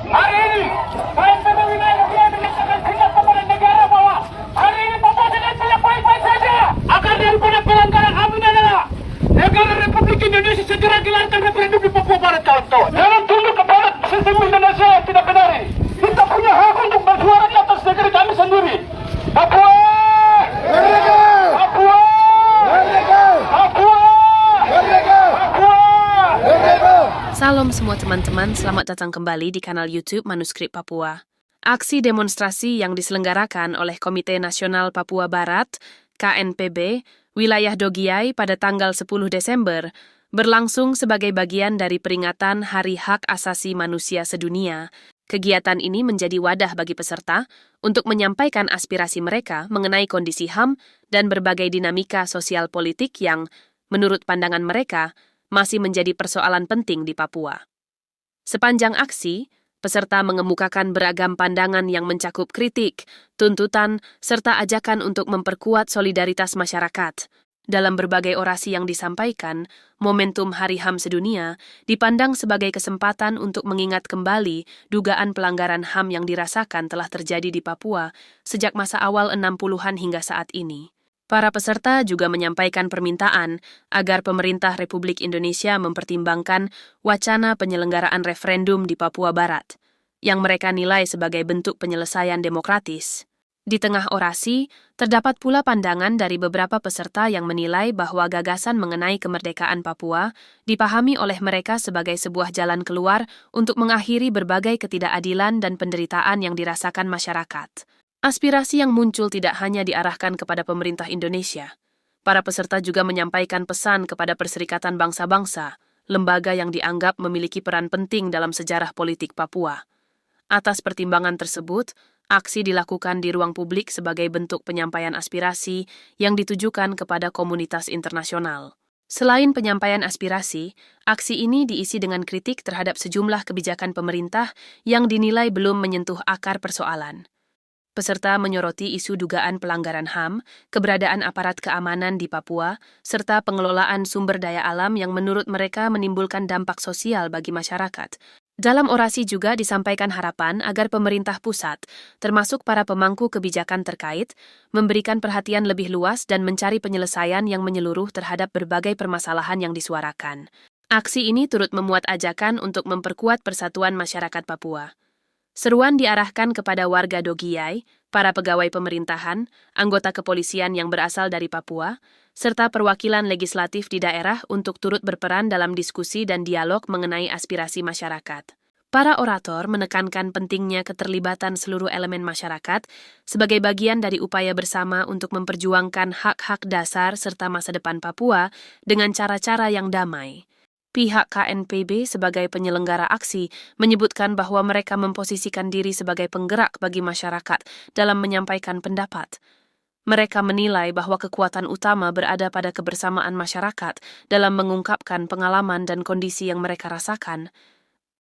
Hari ini, KNPB wilayah Riau menyatakan sikap kepada negara bahwa hari ini Papua sedang tidak baik-baik saja. Agar daripada pelanggaran HAM ini adalah negara Republik Indonesia segera gelarkan referendum di Papua Barat, kawan-kawan. Jangan tunduk kepada sistem Indonesia yang tidak benar. Kita punya hak untuk bersuara di atas negeri kami sendiri. Papua! Merdeka! Papua! Merdeka! Papua! Merdeka! Papua! Merdeka! Salam semua teman-teman, selamat datang kembali di kanal YouTube Manuskrip Papua. Aksi demonstrasi yang diselenggarakan oleh Komite Nasional Papua Barat, KNPB, wilayah Dogiai pada tanggal 10 Desember, berlangsung sebagai bagian dari peringatan Hari Hak Asasi Manusia Sedunia. Kegiatan ini menjadi wadah bagi peserta untuk menyampaikan aspirasi mereka mengenai kondisi HAM dan berbagai dinamika sosial politik yang, menurut pandangan mereka, masih menjadi persoalan penting di Papua. Sepanjang aksi, peserta mengemukakan beragam pandangan yang mencakup kritik, tuntutan, serta ajakan untuk memperkuat solidaritas masyarakat. Dalam berbagai orasi yang disampaikan, momentum Hari HAM Sedunia dipandang sebagai kesempatan untuk mengingat kembali dugaan pelanggaran HAM yang dirasakan telah terjadi di Papua sejak masa awal 60-an hingga saat ini. Para peserta juga menyampaikan permintaan agar pemerintah Republik Indonesia mempertimbangkan wacana penyelenggaraan referendum di Papua Barat, yang mereka nilai sebagai bentuk penyelesaian demokratis. Di tengah orasi, terdapat pula pandangan dari beberapa peserta yang menilai bahwa gagasan mengenai kemerdekaan Papua dipahami oleh mereka sebagai sebuah jalan keluar untuk mengakhiri berbagai ketidakadilan dan penderitaan yang dirasakan masyarakat. Aspirasi yang muncul tidak hanya diarahkan kepada pemerintah Indonesia. Para peserta juga menyampaikan pesan kepada Perserikatan Bangsa-Bangsa, lembaga yang dianggap memiliki peran penting dalam sejarah politik Papua. Atas pertimbangan tersebut, aksi dilakukan di ruang publik sebagai bentuk penyampaian aspirasi yang ditujukan kepada komunitas internasional. Selain penyampaian aspirasi, aksi ini diisi dengan kritik terhadap sejumlah kebijakan pemerintah yang dinilai belum menyentuh akar persoalan. Peserta menyoroti isu dugaan pelanggaran HAM, keberadaan aparat keamanan di Papua, serta pengelolaan sumber daya alam yang menurut mereka menimbulkan dampak sosial bagi masyarakat. Dalam orasi juga disampaikan harapan agar pemerintah pusat, termasuk para pemangku kebijakan terkait, memberikan perhatian lebih luas dan mencari penyelesaian yang menyeluruh terhadap berbagai permasalahan yang disuarakan. Aksi ini turut memuat ajakan untuk memperkuat persatuan masyarakat Papua. Seruan diarahkan kepada warga Dogiai, para pegawai pemerintahan, anggota kepolisian yang berasal dari Papua, serta perwakilan legislatif di daerah untuk turut berperan dalam diskusi dan dialog mengenai aspirasi masyarakat. Para orator menekankan pentingnya keterlibatan seluruh elemen masyarakat sebagai bagian dari upaya bersama untuk memperjuangkan hak-hak dasar serta masa depan Papua dengan cara-cara yang damai. Pihak KNPB sebagai penyelenggara aksi menyebutkan bahwa mereka memposisikan diri sebagai penggerak bagi masyarakat dalam menyampaikan pendapat. Mereka menilai bahwa kekuatan utama berada pada kebersamaan masyarakat dalam mengungkapkan pengalaman dan kondisi yang mereka rasakan.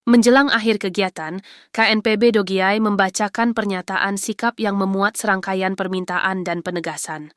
Menjelang akhir kegiatan, KNPB Dogiai membacakan pernyataan sikap yang memuat serangkaian permintaan dan penegasan.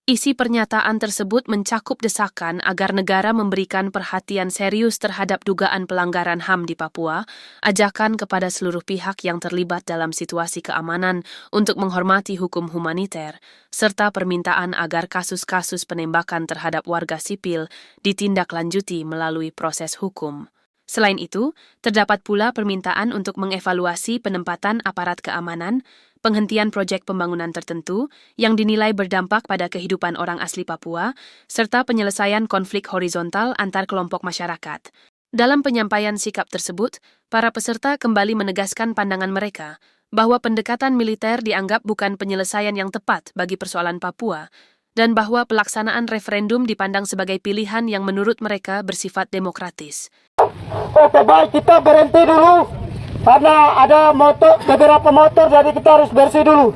Isi pernyataan tersebut mencakup desakan agar negara memberikan perhatian serius terhadap dugaan pelanggaran HAM di Papua, ajakan kepada seluruh pihak yang terlibat dalam situasi keamanan untuk menghormati hukum humaniter, serta permintaan agar kasus-kasus penembakan terhadap warga sipil ditindaklanjuti melalui proses hukum. Selain itu, terdapat pula permintaan untuk mengevaluasi penempatan aparat keamanan, penghentian proyek pembangunan tertentu yang dinilai berdampak pada kehidupan orang asli Papua, serta penyelesaian konflik horizontal antar kelompok masyarakat. Dalam penyampaian sikap tersebut, para peserta kembali menegaskan pandangan mereka bahwa pendekatan militer dianggap bukan penyelesaian yang tepat bagi persoalan Papua, dan bahwa pelaksanaan referendum dipandang sebagai pilihan yang menurut mereka bersifat demokratis. Oke, baik, kita berhenti dulu karena ada beberapa motor, jadi kita harus bersih dulu.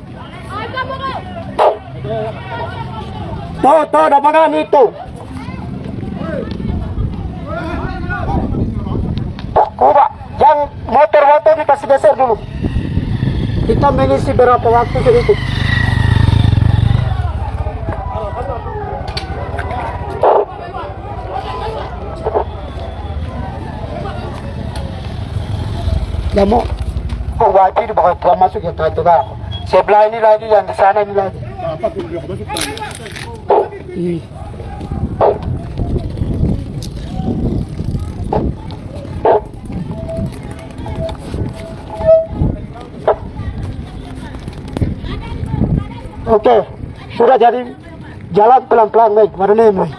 Tuh, dapangan itu. Coba, yang motor-motor dikasih geser dulu. Kita mengisi berapa waktu sedikit. Ya mau wajib di bawah tua masuk yang itu kan. Sebelah ini lagi, yang di sana ini lagi. Oke, sudah jadi jalan pelan-pelan, baik. Mana nih, baik.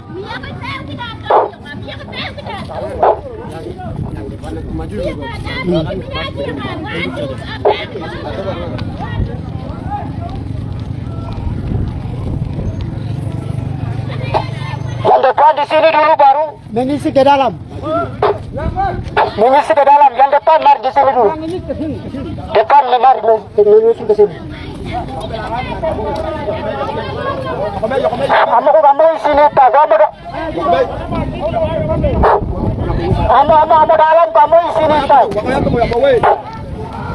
Yang depan di sini dulu baru mengisi ke dalam. Mengisi ke dalam. Yang depan mari di sini dulu. Depan mari mengisi ke sini. Kamu sini tak kamu dalam kamu sini tak.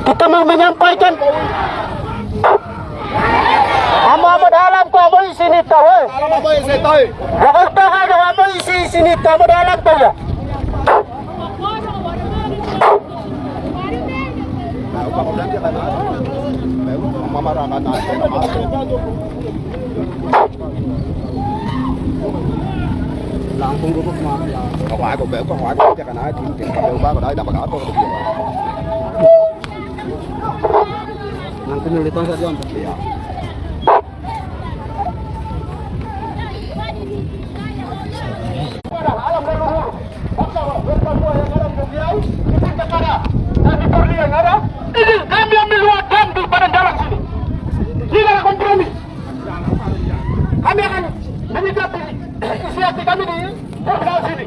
Kita mau menyampaikan. Kamu dalam kamu sini tak. Kamu sini kamu dalam tak ya. Langsung duduk mah. Có hỏi của chắc là nói chuyện đều ba vào đấy đập vào tôi được rồi. Nanti nulitan saja untuk dia. Alam leluhur, bangsa berpapua yang ada di Riau, kita pada dan di Purli yang ada, ini kami ambil wadam di badan jalan sini. Tidak ada kompromi. Kami akan menyikapi isi hati kami di terminal sini.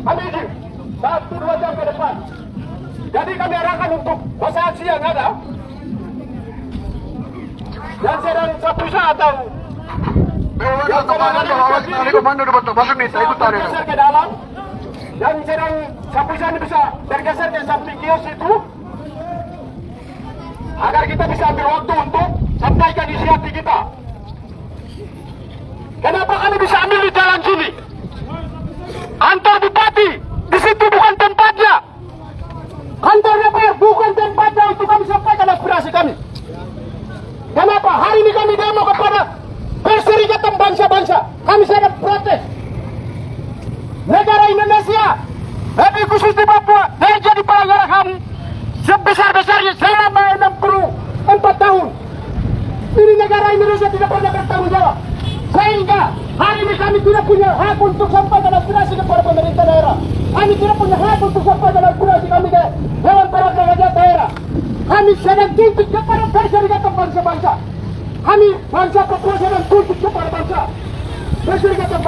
Kami izin 1-2 jam ke depan. Jadi kami arahkan untuk masa aksi yang ada, yang sedang sapusa atau Komando dapat masuk nih, saya ikut tarik. bergeser ke dalam, yang sedang sapusa ini bisa bergeser ke samping kios itu, agar kita bisa ambil waktu untuk sampaikan isi hati kita. Kenapa kami bisa ambil di jalan sini? Kantor bupati di situ bukan tempatnya. Kantor DPR bukan tempatnya untuk kami sampaikan aspirasi kami. Kenapa? Hari ini kami demo kepada Perserikatan Bangsa-Bangsa. Kami sedang protes. Negara Indonesia, lebih khusus di Papua, terjadi pelanggaran HAM sebesar-besarnya selama 64 tahun. Ini negara Indonesia tidak pernah bertanggung jawab. Sehingga hari ini kami tidak punya hak untuk sampaikan aspirasi kepada pemerintah daerah. Kami tidak punya hak untuk sampaikan aspirasi kami ke Dewan Perwakilan Daerah. Kami sedang tuntut kepada Perserikatan Bangsa-Bangsa. Kami bangsa Papua sedang tuntut kepada bangsa Perserikatan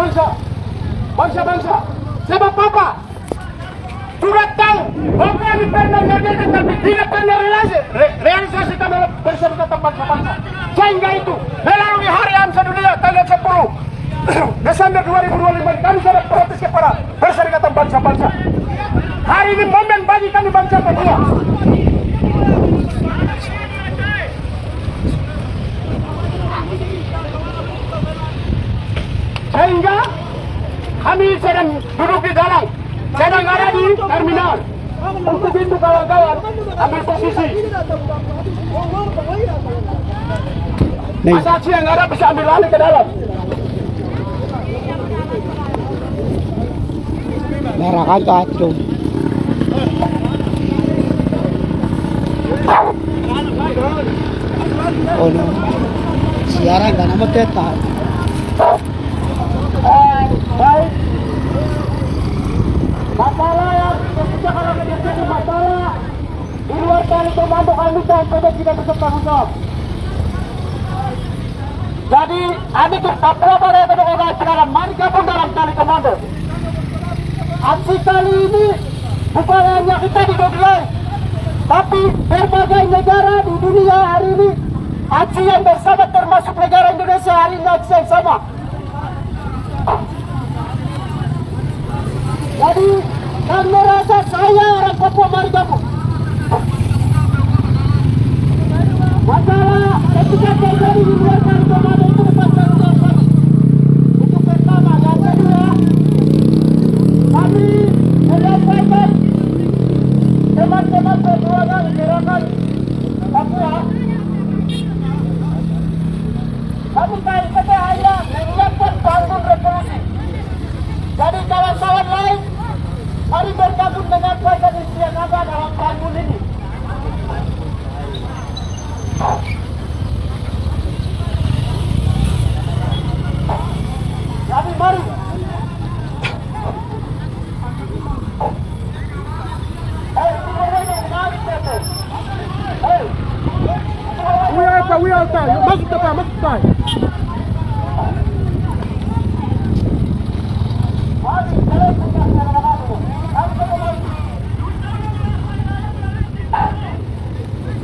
Bangsa-Bangsa. Sebab apa? Sudah tahu bahwa kami pernah mengerjakan tapi tidak pernah realisasikan dalam Perserikatan Bangsa-Bangsa. Sehingga itu melalui Hari HAM Sedunia tanggal 10 Desember 2025 kami sedang protes kepada Perserikatan Bangsa-Bangsa. Hari ini momen bagi kami bangsa Papua. Sehingga kami sedang duduk di dalam, sedang ada di terminal. Untuk itu kawan-kawan ambil posisi. Masa aksi yang ada bisa ambil alih ke dalam. Merah kan tuh. Oh no. Siaran kan nama teta. Baik. Masalah yang kalau menjadi masalah di luar dari komando kami dan tidak bisa bertanggung jawab. Jadi, kami berpapua pada kedengaran sekarang, mari gabung dalam tali komando. Aksi kali ini bukan hanya kita di Doglai, tapi berbagai negara di dunia hari ini aksi yang bersama, termasuk negara Indonesia hari ini aksi yang sama. Jadi, kami merasa saya orang Papua mari gabung. Masalah ketika terjadi di luar dari komando itu bukan tanggung jawab kami. Itu pertama. Yang kedua, kami menyampaikan teman-teman Papua tengah gerakan Papua. Kami KNPB hanya menyiapkan panggung revolusi. Jadi kawan-kawan lain, mari bergabung dengan Partai Indonesia Naga dalam panggung ini. Jadi mari. We are time. Masuk depan, masuk depan.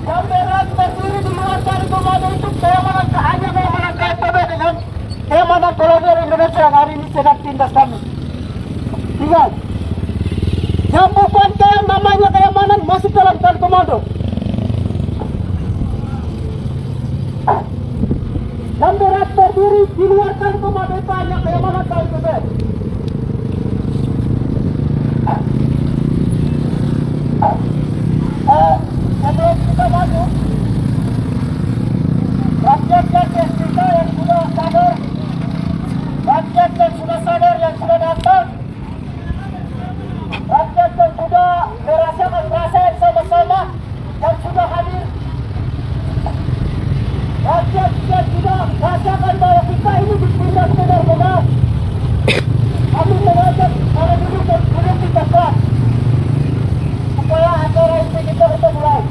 Yang berat berdiri di luar dari komando itu keamanan hanya keamanan KNPB dengan keamanan kolonial Indonesia yang hari ini sedang tindas kami. Tinggal. Yang bukan namanya keamanan masuk dalam tan komando. Yang berat berdiri di luar tan komando itu hanya keamanan KNPB. Sebelum kita masuk, rakyat kita yang sudah sadar, rakyat yang sudah sadar, yang sudah datang, rakyat yang sudah merasakan perasaan sama-sama, yang sudah hadir, rakyat yang sudah merasakan bahwa kita ini ditindas benar-benar. Kami mengajak para duduk dan duduk di tempat supaya acara ini kita mulai.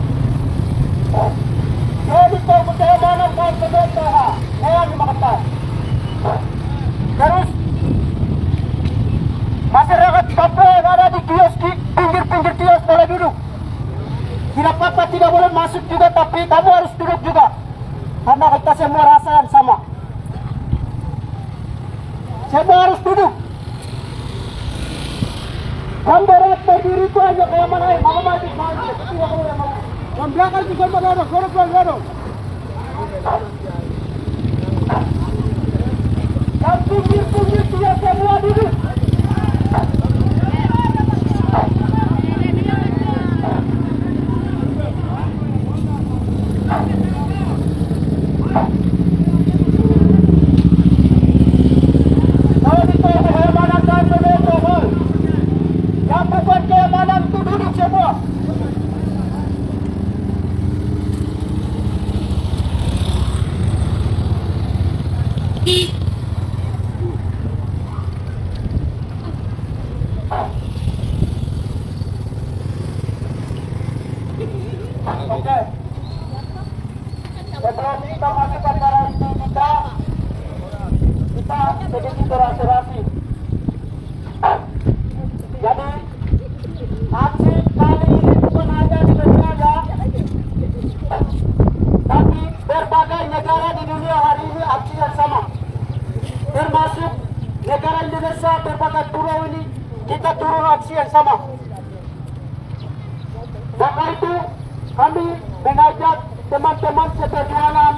Jadi keamanan KNPB saya dimakan. Terus masyarakat Papua yang ada di kios, di pinggir-pinggir kios boleh duduk. Tidak apa-apa, tidak boleh masuk juga, tapi kamu harus duduk juga. Karena kita semua rasa yang sama. Semua harus duduk. Yang berat berdiri itu hanya keamanan. Mama maju. Yang belakang itu sama dorong, dorong. Yang pinggir-pinggir dia semua duduk. Kalau itu keamanan dan keamanan, yang bukan keamanan itu duduk semua. Oke. Sebelum kita masuk acara ini kita sedikit berhasil. Jadi aksi kali ini bukan hanya di Indonesia, tapi berbagai negara di dunia hari ini aksi yang sama. Termasuk negara Indonesia, berbagai pulau ini kita turun aksi yang sama. Maka itu kami mengajak teman-teman seperjuangan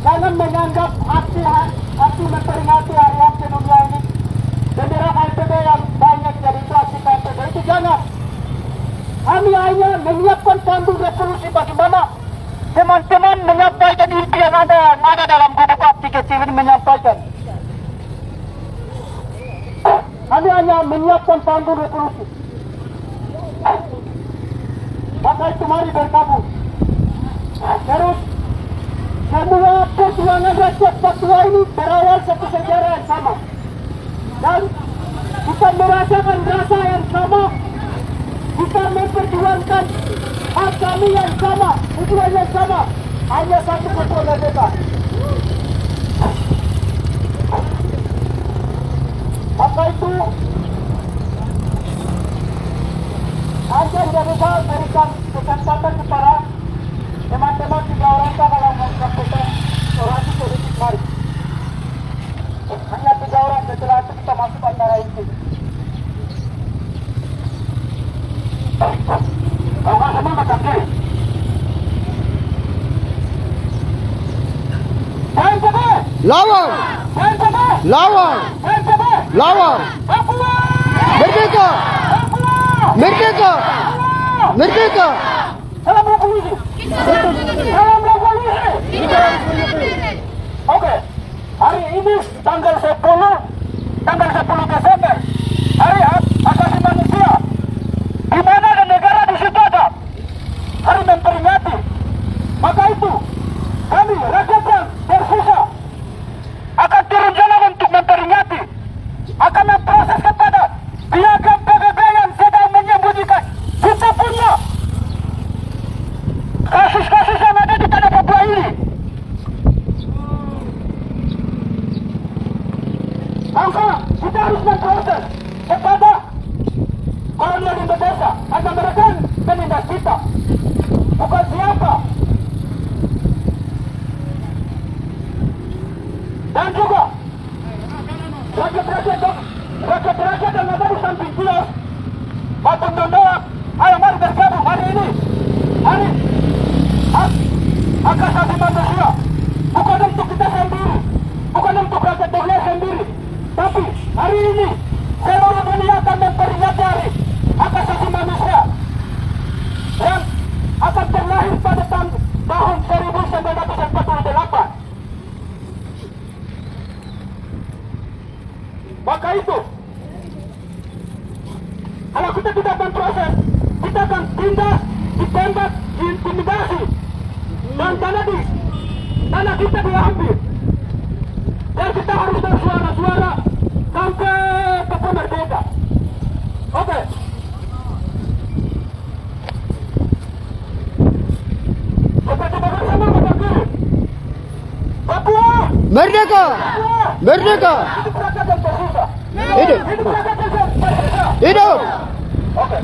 jangan menganggap aksi memperingati hari aksi dunia ini bendera KNPB yang banyak jadi itu aksi KNPB itu jangan. Kami hanya menyiapkan panggung revolusi bagaimana teman-teman menyampaikan impian yang ada dalam gubuk api kecil ini menyampaikan. Kami hanya menyiapkan panggung revolusi. Maka itu mari bergabung. Terus semua perjuangan rakyat Papua ini berawal satu sejarah yang sama. Dan kita merasakan rasa yang sama. Kita memperjuangkan hak kami yang sama, tujuan yang sama. Hanya satu Papua merdeka. Maka itu Anda juga berikan kesempatan kepada teman-teman 3 orang dalam melakukan orasi politik mari. Hanya 3 orang, setelah itu kita masuk acara ini. Sama-sama mata kiri. KNPB! Lawan! KNPB! Lawan! KNPB! Lawan! Papua! Merdeka! Papua! Merdeka! Merdeka! revolusi? Dalam revolusi? Oke, hari ini tanggal 10 Desember, hari hak asasi manusia, di mana ada negara di situ ada hari memperingati. Maka itu kami rakyat yang tersisa akan turun jalan untuk memperingati, akan memproses kepada piagam PBB yang sedang menyembunyikan kita punya kasus-kasus yang ada di tanah Papua ini. Maka kita harus memproses kepada kolonial Indonesia agar mereka menindas kita, bukan siapa. Dan juga rakyat-rakyat yang ada di samping kios maupun Dondoa, ayo mari bergabung hari ini. Hari hak asasi manusia bukan untuk kita sendiri, bukan untuk rakyat dunia sendiri, tapi hari ini seluruh dunia akan memperingati hari hak asasi manusia yang akan terlahir pada tahun 1948. Maka itu, kalau kita tidak memproses, kita akan tindak, ditembak, diintimidasi, dan tanah kita diambil. Dan kita harus bersuara-suara sampai Papua merdeka. Oke. Seperti bersama Bapak Guru. Papua Merdeka! Merdeka! hidup rakyat yang tersisa. Hidup! Hidup rakyat yang tersisa. Hidup! Oke.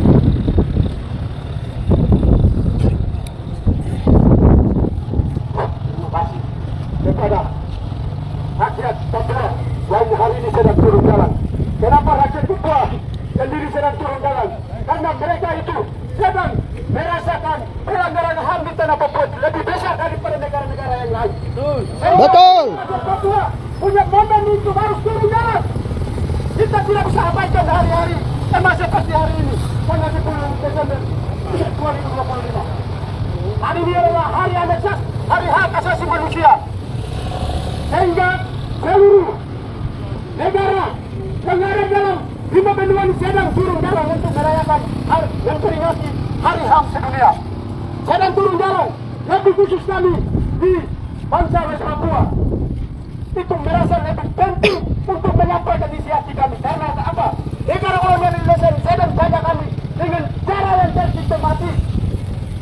Terima kasih kepada rakyat Papua yang hari ini sedang turun jalan. Kenapa rakyat Papua sendiri sedang turun jalan? Karena mereka itu sedang merasakan pelanggaran HAM di tanah Papua lebih besar daripada negara-negara yang lain. Betul. Rakyat Papua punya momen itu harus turun jalan. Kita tidak bisa abaikan hari-hari sama seperti hari ini, tanggal 10 Desember 2025. Hari ini adalah hari hari hak asasi manusia. Sehingga seluruh negara yang ada dalam 5 benua ini sedang turun jalan untuk merayakan memperingati hari HAM sedunia. Sedang turun jalan, lebih khusus kami di bangsa West Papua. Itu merasa lebih penting untuk menyampaikan isi hati kami. Karena apa? Negara kolonial Indonesia sedang jaga kami dengan cara yang sistematis,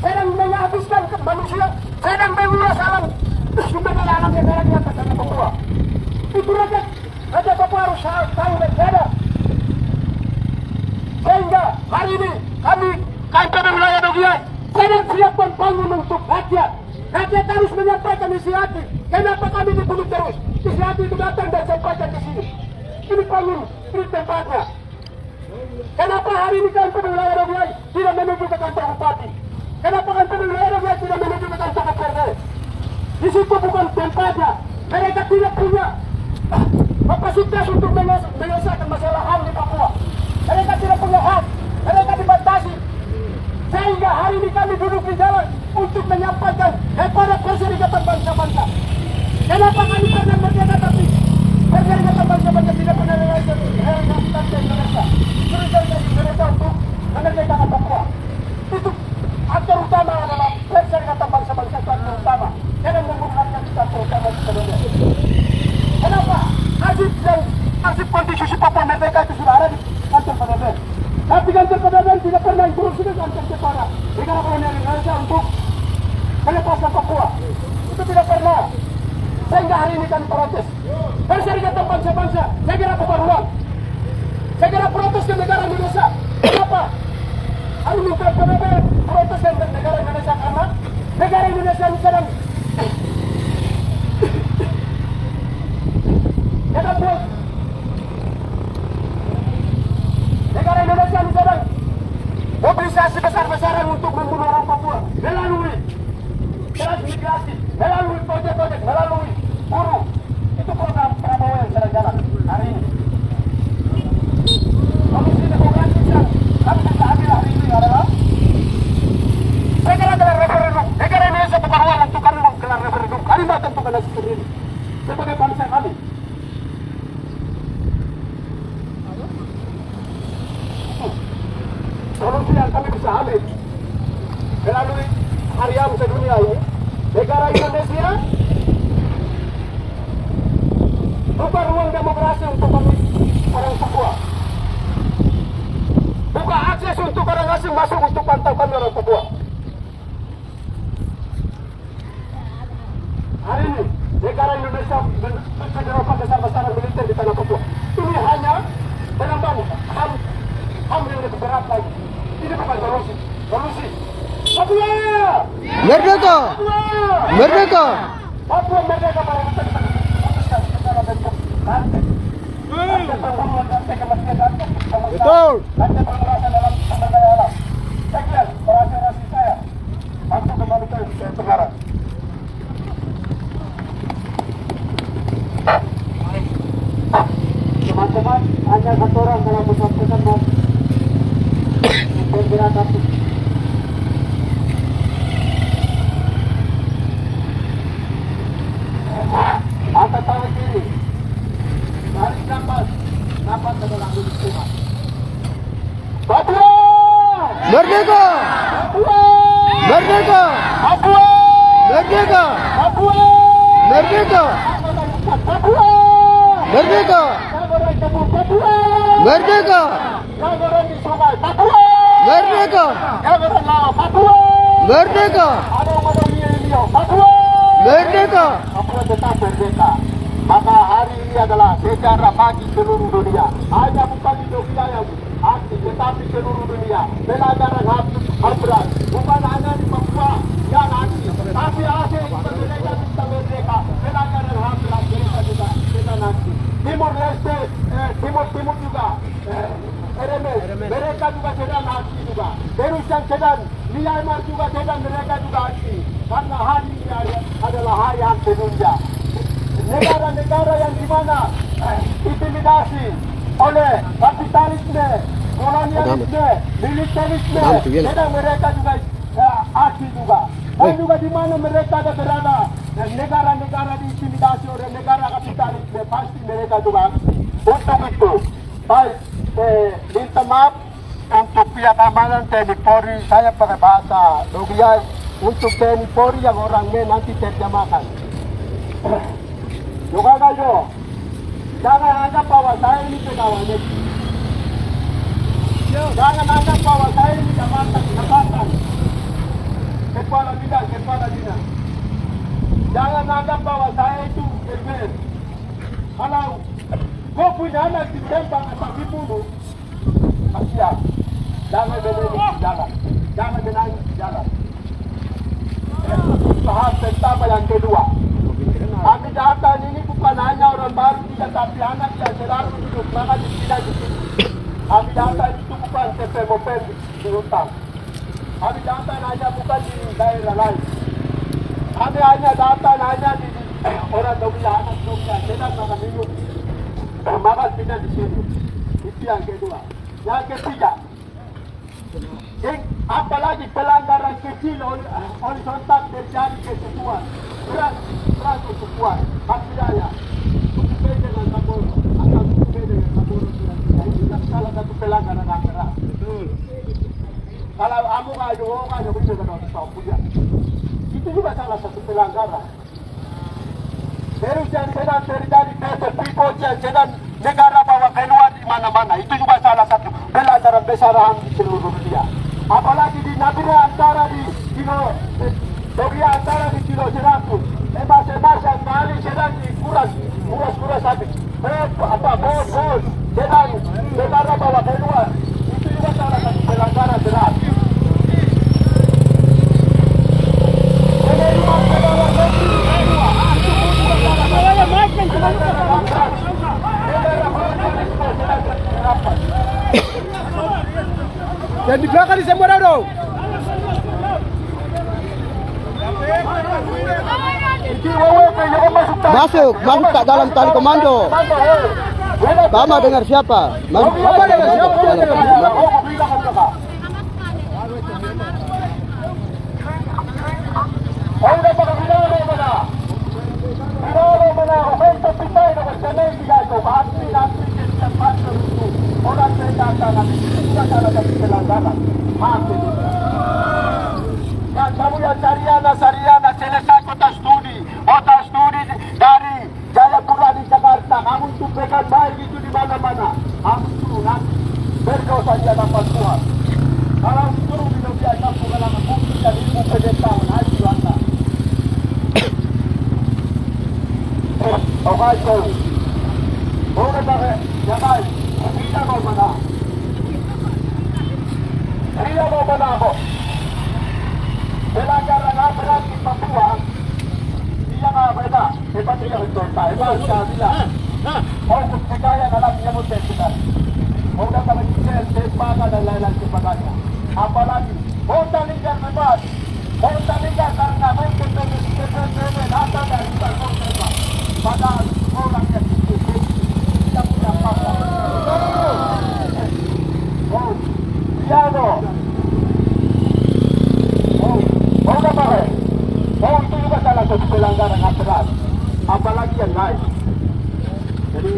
sedang menghabiskan manusia, sedang menguras alam sumber daya alam yang ada di atas tanah Papua. Itu rakyat Papua harus tahu dan sadar. Sehingga hari ini kami KNPB wilayah Dogiai sedang siap membangun untuk rakyat. Rakyat harus menyampaikan isi hati. Kenapa kami dibunuh terus? Isi hati itu datang dan sampaikan di sini. Ini bangun, ini tempatnya. Kenapa hari ini KNPB wilayah Dogiai tidak menuju ke kantor bupati? Kenapa KNPB wilayah Dogiai tidak menuju ke kantor DPRD? Di situ bukan tempatnya. Mereka tidak punya kapasitas untuk menyelesaikan masalah HAM di Papua. Mereka tidak punya hak. Mereka dibatasi. Sehingga hari ini kami duduk di jalan untuk menyampaikan kepada perserikatan bangsa-bangsa. Kenapa kami pernah merdeka tapi perserikatan bangsa-bangsa tidak pernah realisasi Indonesia? Perserikatan Indonesia untuk memerdekakan Papua. Itu aktor utama adalah perserikatan bangsa-bangsa itu aktor utama. Jangan menggunakan aktor utama di Indonesia. Kenapa? Arsip konstitusi Papua merdeka itu sudah ada di kantor PBB. Tapi kantor PBB tidak pernah instruksi kantor kepada negara kolonial Indonesia untuk melepaskan Papua. Itu tidak pernah. Sehingga hari ini kami protes. Perserikatan bangsa-bangsa, negara bukan ruang. Segera protes ke negara Indonesia. Kenapa? Hari ini PBB protes ke negara Indonesia karena negara Indonesia ini sedang negara Indonesia ini sedang mobilisasi besar-besaran untuk membunuh orang Papua melalui transmigrasi, melalui proyek-proyek, melalui buruh. Itu program Prabowo yang sedang jalan hari ini. Komisi demokrasi yang kami bisa ambil hari ini adalah melalui hari yang sedunia ini, negara Indonesia buka ruang demokrasi untuk orang Papua. Buka akses untuk orang asing masuk untuk pantau kami orang Papua. Hari ini negara Indonesia menerapkan besar-besaran militer di tanah Papua. Ini hanya menambah HAM yang lebih berat lagi. Ini bukan solusi. Solusi. Papua! Merdeka! Merdeka! Papua merdeka pada kita putuskan secara bentuk rantai. Rantai pembunuhan, rantai kematian, Betul! rantai pemerasan dalam sumber daya alam. Sekian orasi saya. Aku kembali ke Tenggara. Teman-teman, hanya satu orang dalam menyampaikan mau pemberantasan. Angkat tangan kiri. Tarik nafas. Nafas adalah milik Tuhan. Papua! Merdeka! Papua! Merdeka! Papua! Merdeka! Papua! Merdeka! Papua! Merdeka! Jangan orang tembus Papua! Merdeka! Jangan orang di sungai Papua! Merdeka! Jangan orang laut Papua! Merdeka! Ada orang Mio Papua! Merdeka! Papua tetap merdeka. Maka hari ini adalah sejarah bagi seluruh dunia. Hanya bukan Indonesia yang aktif, tetapi seluruh dunia. Pelanggaran HAM berat. Bukan hanya di Papua yang aktif, tapi Aceh juga mereka bisa merdeka. Pelanggaran HAM berat mereka juga aktif. Timur Leste, Timur juga. RMS, mereka juga sedang aktif juga. Terus yang sedang Myanmar juga sedang mereka juga aktif. Karena hari ini adalah hari HAM sedunia. Negara-negara yang dimana intimidasi oleh kapitalisme, kolonialisme, militerisme, sedang mereka juga aktif juga. Dan juga di mana mereka ada berada, negara-negara diintimidasi oleh negara kapitalisme, pasti mereka juga aktif. Untuk itu, baik, minta maaf untuk pihak keamanan TNI Polri, saya pakai bahasa Dogiai, untuk TNI Polri yang orang nanti terjemahkan. Juga kayo, jangan anggap bahwa saya ini pegawai negeri. Jangan anggap bahwa saya ini jabatan, kepala bidang. Jangan anggap bahwa saya itu berber. Kalau kau punya anak ditembak atau dibunuh, kasihan. Jangan menangis di jalan. Jangan menangis di jalan. Tahap pertama yang kedua. Kami datang ini bukan hanya orang baru, tetapi anak yang selalu duduk makan di sini. Kami datang itu bukan CPMOPEN di hutan. Kami datang hanya bukan di daerah lain. Kami hanya datang hanya di orang Dogia, anak Dogia, sedang makan minum. Makan pindah di sini. Itu yang kedua. Yang ketiga, apalagi pelanggaran kecil horizontal terjadi kesesuaian. Berat kesesuaian. Hak wilayah. Berbeda dengan Kapolri. Atau berbeda dengan Kapolri. Ini salah satu pelanggaran yang berat. Kalau kamu ngadu bisa tahu punya. Itu juga salah satu pelanggaran. Terus yang sedang terjadi people yang sedang negara bawa keluar di mana-mana. Itu juga salah satu pelanggaran besar di seluruh dunia. Apalagi di Nabila antara di Kilo Dogia antara di Kilo 100. Bebas yang kali sedang kuras habis. Bos sedang negara bawa keluar. Itu juga salah satu pelanggaran berat. Dan di belakang di semua dong. Masuk tak dalam tali komando. Mama dengar siapa? Mama dengar siapa? kamu yang Sariana selesai kota studi dari Jayapura di Jakarta, kamu tumpahkan baik itu di mana-mana. Kamu suruh nanti berdosa di hadapan Tuhan. Kalau suruh minum biasa pengalaman bukti dan ilmu pendeta haji anda. Okay, so boleh pakai, ya baik. Tidak mau mana? Tidak mau mana ako? Pelanggaran nga berat di Papua, dia nga beda. Hebat dia berconta, hebat siya sila. Mau kaya alam niya mo kita. Mau dapat menjel, tembaga dan lain-lain sebagainya. Apalagi, mau talingkan bebas. Mau talingkan karena mungkin PPP datang dari Papua bebas. Padahal orang yang ditutup tidak punya apa-apa. Oh, piano. Oh, udah pakai. Oh, itu juga salah satu pelanggaran aturan. Apalagi yang lain. Jadi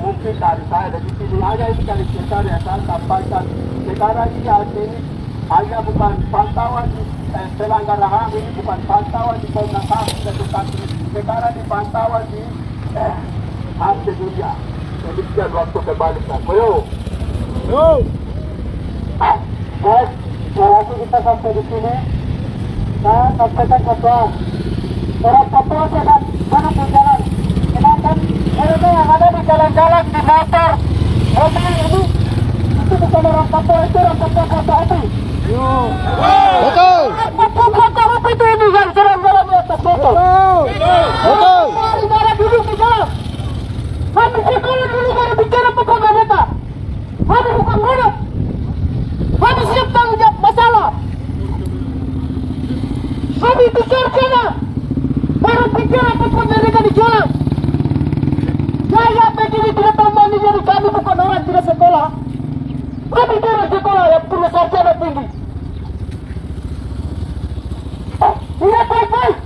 mungkin dari saya dari sini hanya ini kali kita yang saya sampaikan. Sekarang ini hanya bukan pantauan pelanggaran HAM, ini bukan pantauan di Komnas HAM, tetapi sekarang di pantauan di HAM dunia. Demikian waktu kebalikan. Yo. Guys, waktu kita sampai di sini, saya sampaikan sesuatu. Orang Papua jangan berjalan. Sedangkan mereka yang ada di jalan-jalan di motor, mobil ini, itu bukan orang Papua, itu orang Papua kota api. Betul. Papua kota api itu ini yang jalan-jalan di atas motor. Betul. Saudara duduk di jalan. Kami sekolah dulu baru bicara pokok mereka. Kami bukan bodoh. Kami siap tanggung jawab masalah. Kami bicara sana. Baru bicara pokok mereka di jalan. Saya begini tidak tambah jadi kami bukan orang tidak sekolah. Kami tidak sekolah yang punya sarjana tinggi. Tidak baik-baik.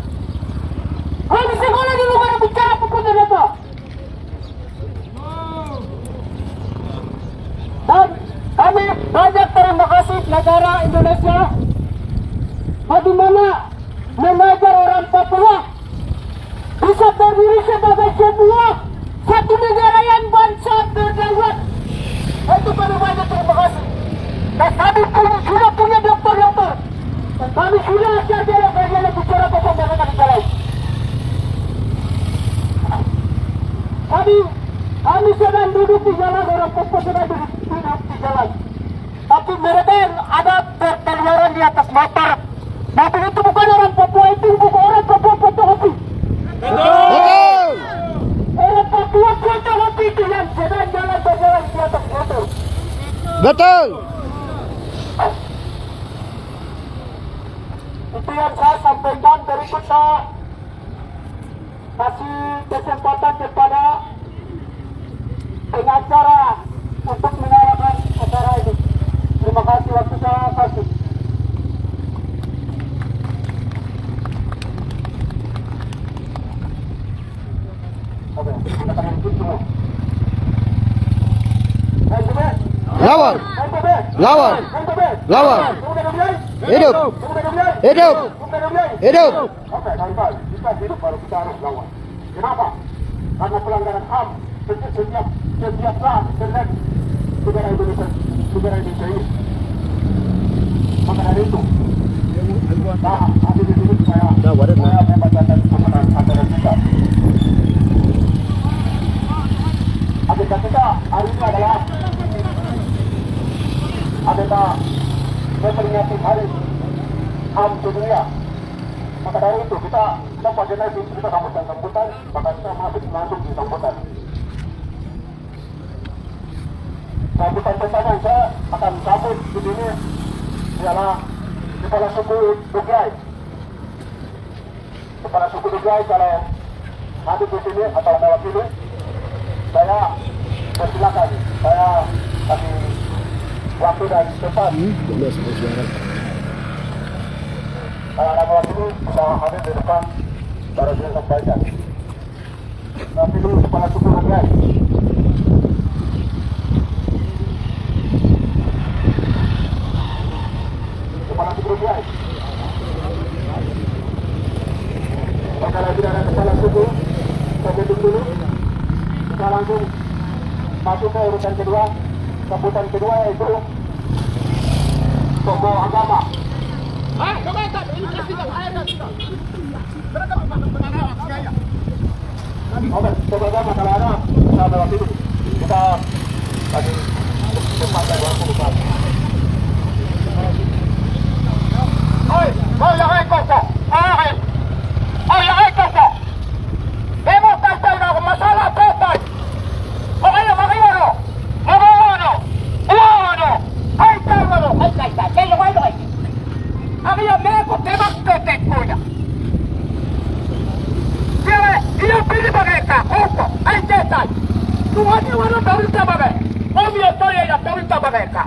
Kami sekolah dulu baru bicara pokok mereka. Dan kami banyak terima kasih negara Indonesia bagaimana mengajar orang Papua bisa berdiri sebagai sebuah satu negara yang bangsa berdaulat. Itu kami banyak terima kasih. Dan kami sudah punya dokter-dokter. Dan kami sudah ajar dia bagaimana bicara pokok mereka di jalan. Kami sedang duduk di jalan, orang Papua sedang duduk di jalan. Tapi mereka yang ada berkeliaran di atas motor. Motor itu bukan orang Papua, itu bukan orang Papua kota api. Betul. Orang Papua kota api itu yang sedang berjalan di atas motor. Betul. Itu yang saya sampaikan. Berikut saya kasih kesempatan kepada pengacara untuk mengarahkan acara ini. Terima kasih waktu saya kasih. Oke, kita akan lanjut semua. Lawan. Lawan. Lawan. Hidup. Hidup. Hidup. Oke, baik. Kita hidup baru kita harus lawan. Kenapa? Karena pelanggaran HAM setiap saat terjadi negara Indonesia ini. Maka dari itu, nanti di sini saya membacakan pesan antara kita. Agenda kita hari ini adalah agenda memperingati hari HAM sedunia. Maka dari itu kita agenda itu kita sambutan, maka kita masuk langsung di sambutan. Sambutan pertama saya akan sambut di sini ialah Kepala Suku Dugrai. Kepala Suku Dugrai kalau hadir di sini atau mewakili, saya persilakan. Saya kasih waktu dan tempat. Kalau ada mewakili, kita hadir di depan baru saya sampaikan. Nanti dulu Kepala Suku Dugrai. Kepala Suku Dugrai. supaya tidak ada kepala suku, kita duduk dulu. Kita langsung masuk ke urutan kedua. Sambutan kedua yaitu tokoh agama. Oke, tokoh agama kalau ada kita bawa dulu. Kita kasih kesempatan waktu bukan. Oi, yang ekor kok. Yang ekor kok. Demo pasal nak masalah total. Makanya no. Hai tahu yang mana? Abi yang mereka tebak punya. Dia pilih mereka. Oke, hai cetai. Semuanya orang tahu siapa Omi tahu ya tahu siapa mereka.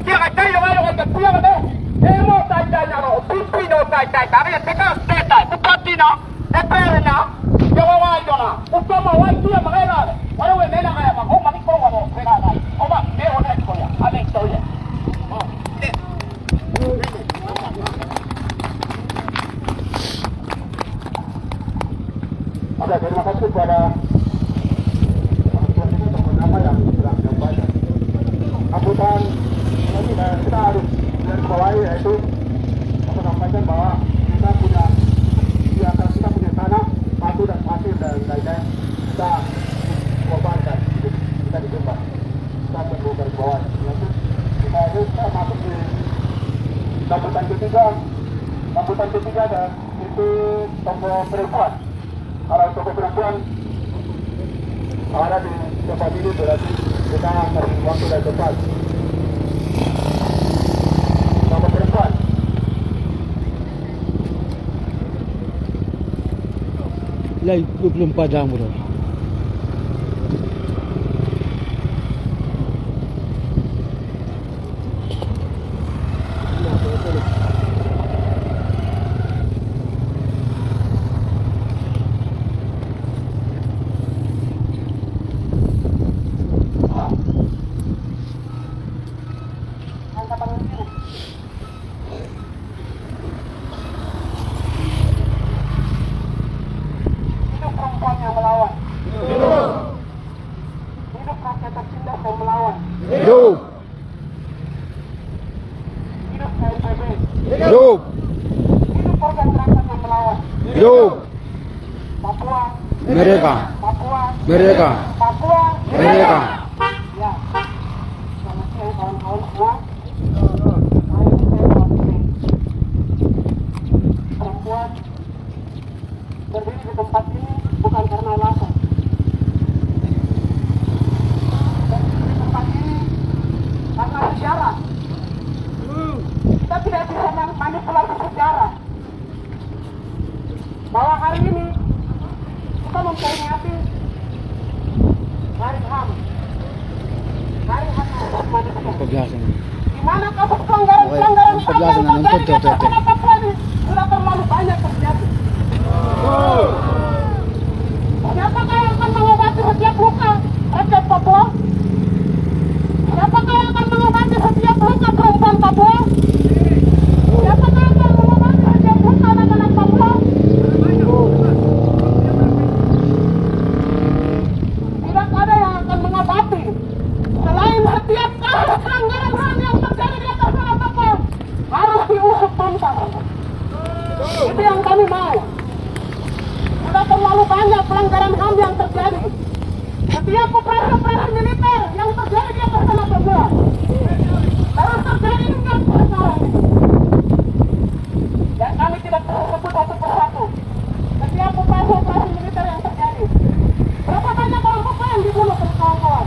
Dia kata yang mana orang punya mereka. Demo tai no, pimpinan tai. Tapi sekarang cetai. Bupati na, DPR na, jawaban na. Utama wajib yang mereka. Orang yang mana kaya mak, mati kau kamu mereka. Oba, dia orang itu ya. Ada itu ya. Oke, terima kasih kepada nama yang sudah menyampaikan. Sambutan ini kita harus bawahi yaitu sampaikan bahwa kita punya di atas kita punya tanah, batu dan pasir dan lain-lain kita korbankan, kita disembah, kita perlu garis bawah. Kita masuk di sambutan ketiga dan itu tokoh perempuan. Kalau tokoh perempuan ada di tempat ini berarti kita kasih waktu dan tempat. Tokoh perempuan. Lai 24 jam bro. Hidup. Hidup. Hidup. Mereka. Mereka. Mereka. Ya. Selamat siang kawan-kawan semua. Perempuan berdiri di tempat ini bukan karena alasan. Karena sejarah. Kita tidak bisa manipulasi sejarah. Bahwa hari ini kita memperingati Hari HAM. Hari HAM manusia. Di mana kasus pelanggaran HAM yang terjadi di Papua ini sudah terlalu banyak terjadi. Siapakah yang akan mengobati setiap luka rakyat Papua? Siapakah yang akan mengobati setiap luka perempuan Papua? Siapakah yang akan mengobati setiap luka anak-anak Papua? Tidak ada yang akan mengobati. Selain setiap kasus pelanggaran HAM yang terjadi di atas tanah Papua harus diusut tuntas. Itu yang kami mau. Sudah terlalu banyak pelanggaran HAM yang terjadi. Setiap operasi militer yang terjadi di atas tanah Papua harus terjadi dengan sekarang ini. Dan kami tidak perlu sebut satu persatu. Setiap operasi militer yang terjadi. Berapa banyak orang Papua yang dibunuh kawan-kawan?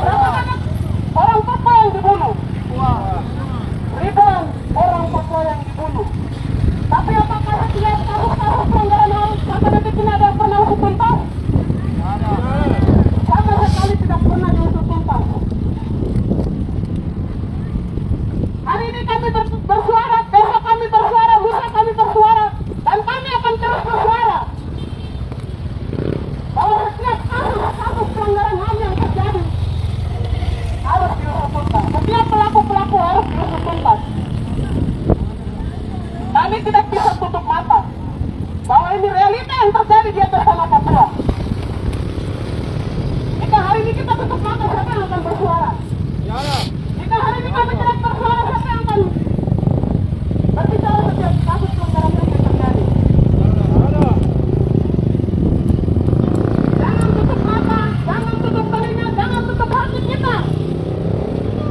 Berapa banyak orang Papua yang dibunuh? Ribuan orang Papua yang dibunuh. Tapi apakah setiap kasus pelanggaran HAM sampai detik ini ada yang pernah usut tuntas? Sama sekali tidak pernah diusut tuntas. Hari ini kami bersuara, besok kami bersuara, lusa kami bersuara, dan kami akan terus bersuara bahwa setiap kasus pelanggaran HAM yang terjadi harus diusut tuntas. Setiap pelaku harus diusut tuntas. Kami tidak bisa tutup mata. bahwa ini realita yang terjadi di atas tanah Papua. Jika hari ini kita tutup mata, siapa yang akan bersuara? Jika hari ini kami tidak bersuara, siapa yang akan berbicara setiap kasus pelanggaran HAM yang terjadi? Jangan tutup mata, jangan tutup telinga, jangan tutup hati kita.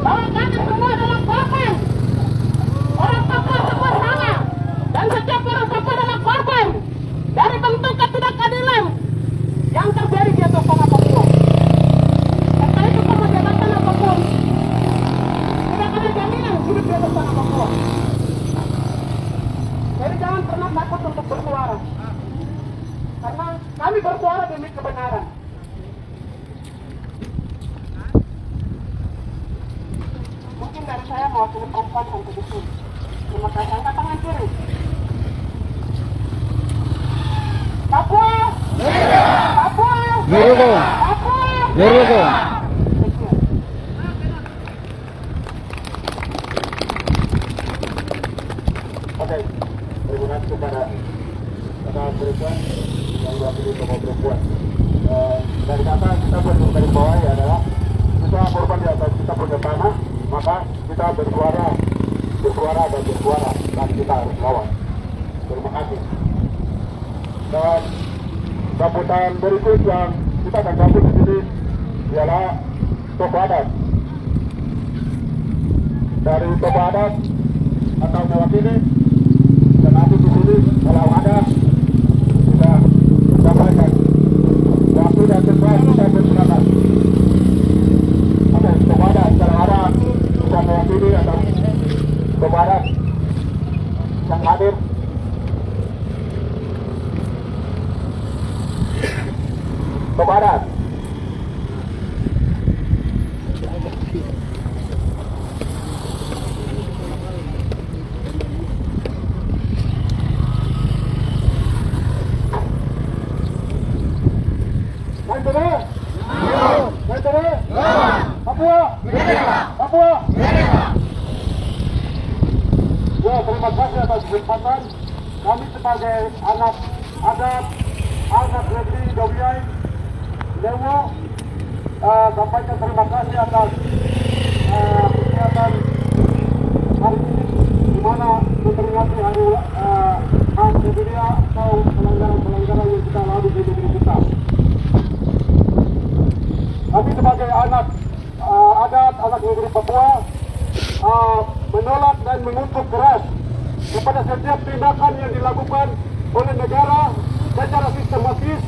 Bahwa kami semua adalah korban. Orang Papua semua sama. Dan setiap orang Papua adalah korban dari bentuk ketidakadilan yang terjadi di atas tanah Papua. Karena itu jabatan apapun tidak ada jaminan hidup di atas tanah Papua. Jadi jangan pernah takut untuk bersuara, karena kami bersuara demi kebenaran. Mungkin dari saya mewakili perempuan untuk itu. Terima kasih. Angkat tangan kiri. Papua. Papua. Papua. Oke, terima kasih kepada perempuan yang diwakili tokoh perempuan. Dari kata kita dari bawah adalah kita korban di atas kita punya tanah, maka kita bersuara dan kita harus lawan. Terima kasih. Dan sambutan berikut yang kita akan sambut di sini ialah tokoh adat. Dari tokoh adat atau mewakili dan nanti di sini kalau ada sudah sampaikan waktu dan tempat kita bersilakan. Oke, tokoh adat kalau ada sudah mewakili atau tokoh adat yang hadir. Tokoh adat. Ya, terima kasih atas kesempatan. Kami sebagai anak adat, anak negeri Dobiai, Dewo, sampaikan terima kasih atas kegiatan hari ini, di mana memperingati hari HAM sedunia atau pelanggaran-pelanggaran yang kita lalui di negeri kita. Kami sebagai anak adat, anak negeri Papua, menolak dan mengutuk keras kepada setiap tindakan yang dilakukan oleh negara secara sistematis,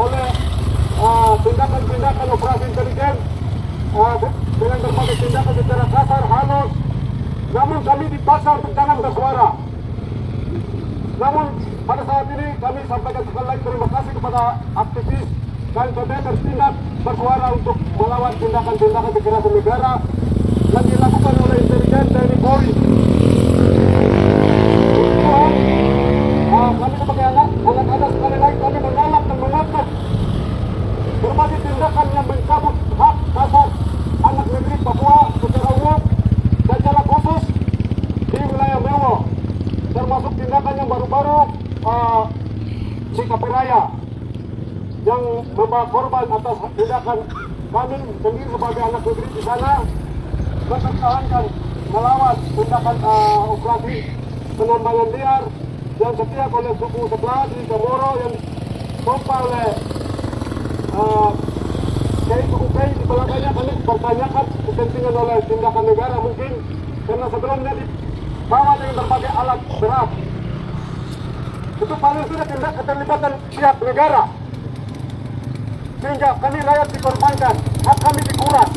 oleh tindakan-tindakan operasi intelijen, dengan berbagai tindakan secara kasar, halus. Namun kami dipaksa untuk jangan bersuara. Namun pada saat ini kami sampaikan sekali lagi terima kasih kepada aktivis dan KNPB bertindak bersuara untuk melawan tindakan-tindakan kekerasan negara yang dilakukan oleh intelijen TNI Polri. Kami sebagai anak adat sekali lagi kami menolak dan mengutuk berbagai tindakan yang mencabut hak dasar anak negeri Papua secara umum dan secara khusus di wilayah Mewo, termasuk tindakan yang baru-baru di Kapiraya yang membawa korban atas tindakan kami sendiri sebagai anak negeri di sana mempertahankan melawan tindakan operasi penambangan liar yang setiap oleh suku sebelah di Gamoro yang tumpah oleh suku Kei di belakangnya. Kami pertanyakan kepentingan oleh tindakan negara mungkin karena sebelumnya dibawa dengan berbagai alat berat. Itu paling sudah tindak keterlibatan pihak negara sehingga kami rakyat dikorbankan, hak kami dikuras.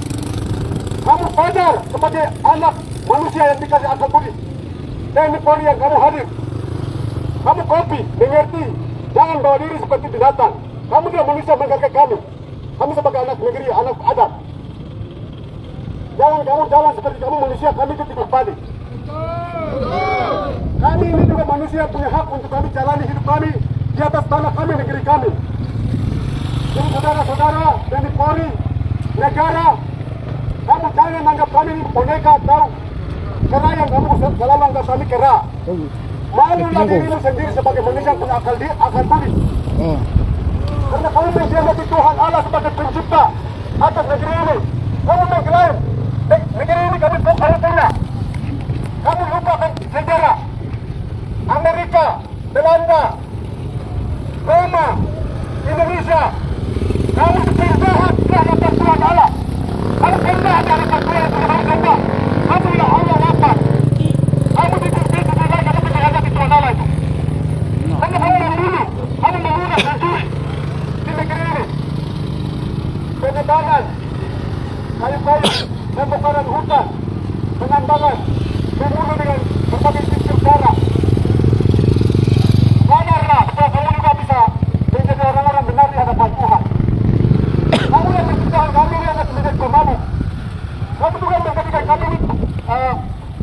Kamu sadar sebagai anak manusia yang dikasih akal budi TNI Polri yang kamu hadir, kamu kopi, mengerti, jangan bawa diri seperti binatang. Kamu tidak manusia menghargai kami sebagai anak negeri, anak adat. Jangan kamu jalan seperti kamu manusia, kami itu tidak badi. Kami ini juga manusia, punya hak untuk kami jalani hidup kami di atas tanah kami, negeri kami. Jadi saudara-saudara TNI Polri, negara, kamu jangan anggap kami ini boneka atau kera yang kamu selalu anggap kami kera. malulah dirimu sendiri sebagai meninggalkan akal budi. Karena kamu mengkhianati Tuhan Allah sebagai pencipta atas negeri ini. Kamu mengklaim negeri ini kami punya. Kamu lupakan sejarah Amerika, Belanda, Roma, Indonesia. Kamu berjahat atas Tuhan Allah. Kamu berjahat atas Tuhan Allah. Kamu yang Allah lapar. Kamu dikumpulkan sebagai kamu berjahat atas Tuhan Allah itu. Karena kamu membunuh mencuri di negeri ini. Penebangan, kayu-kayu, pembakaran hutan, penambangan, membunuh dengan berbagai sistem cara. Sadarlah bahwa kamu juga bisa menjadi orang-orang benar di hadapan Tuhan. Kamu yang menciptakan kami yang akan menjadi pemabuk. Kamu juga menjadikan kami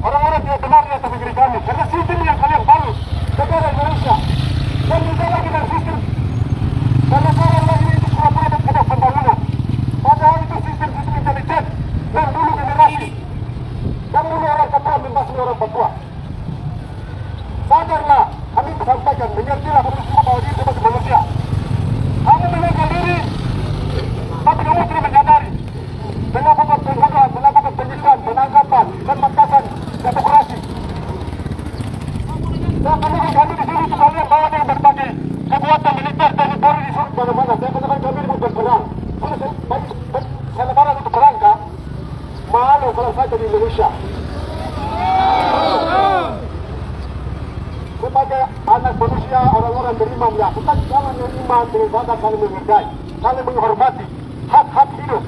orang-orang yang benar di atas negeri kami. Karena sistem yang kalian bangun negara Indonesia dan juga lagi dari sistem dan negara lain itu pura-pura ada pembangunan. Padahal itu sistem intelijen yang dulu generasi yang dulu orang Papua membasmi orang Papua. Sadarlah, kami sampaikan, mengertilah kamu semua bahwa diri sebagai manusia. Kamu menyangkal diri, tapi kamu tidak menyadari. Melakukan pembunuhan, melakukan penyiksaan, penangkapan, pembakaran, demokrasi. Dan kami di sini itu kalian bawa dengan berbagai kekuatan militer dan Polri di seluruh mana-mana. Saya katakan kami ini berperang. Kalau saya lebaran untuk perang, kah? Malu kalau saya di Indonesia. Sebagai anak manusia, orang-orang beriman ya, kita jangan beriman dengan sadar saling menghargai, saling menghormati hak-hak hidup,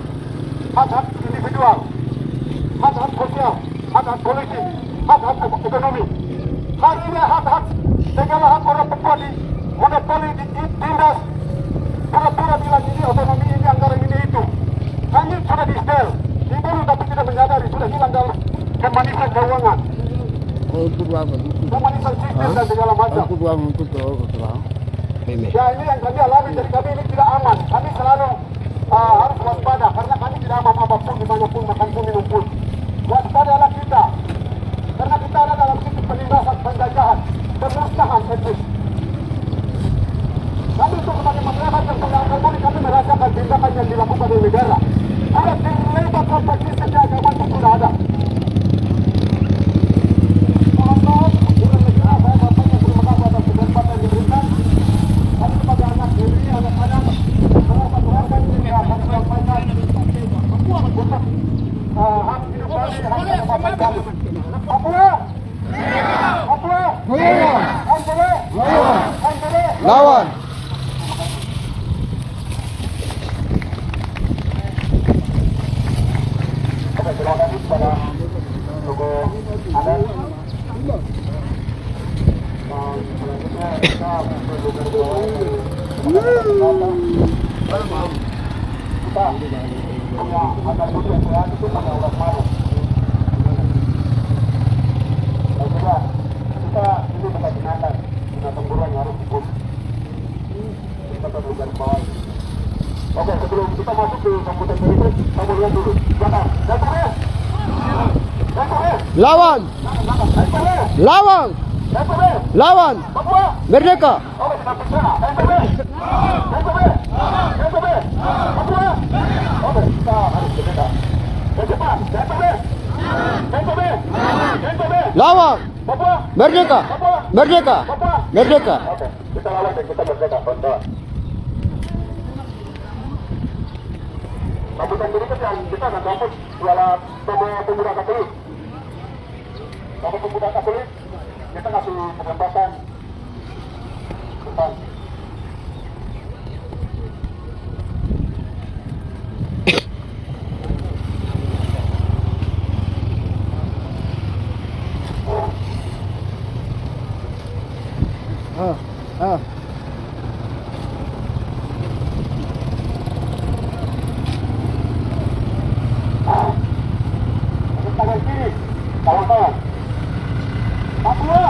hak-hak individual, hak-hak sosial, hak-hak politik, hak-hak ekonomi. Hari ini hak-hak segala hak orang Papua di monopoli ditindas, pura-pura bilang ini otonomi ini anggaran ini itu. Kami sudah di-stel, dibunuh tapi tidak menyadari, sudah hilang dalam kemanisan keuangan. Kemanisan sistem dan segala macam. Ya ini yang kami alami, jadi kami ini tidak aman. Kami selalu harus waspada karena kami tidak aman apapun, dimanapun, makan pun, minum pun. Waspadalah kita, karena kita ada dalam sistem penindasan, penjajahan, pemusnahan etnis. Kami itu sebagai masyarakat yang punya akal budi, kami merasakan tindakan yang dilakukan oleh negara. Ada terlibat kompetisi sejak zaman itu sudah ada. Lawan. Oke, sebelum kita masuk ke sambutan berikut, kamu lihat dulu. Lawan. Lawan. Lawan. Merdeka. Lawan. Merdeka. Merdeka. Merdeka. Oke, kita lawan dan kita merdeka, kawan-kawan. Sambutan berikut yang kita akan dapat ialah pemuda Katolik. Bapak pemuda Katolik, kita kasih kesempatan tentang tangan kiri, kawan-kawan. Papua,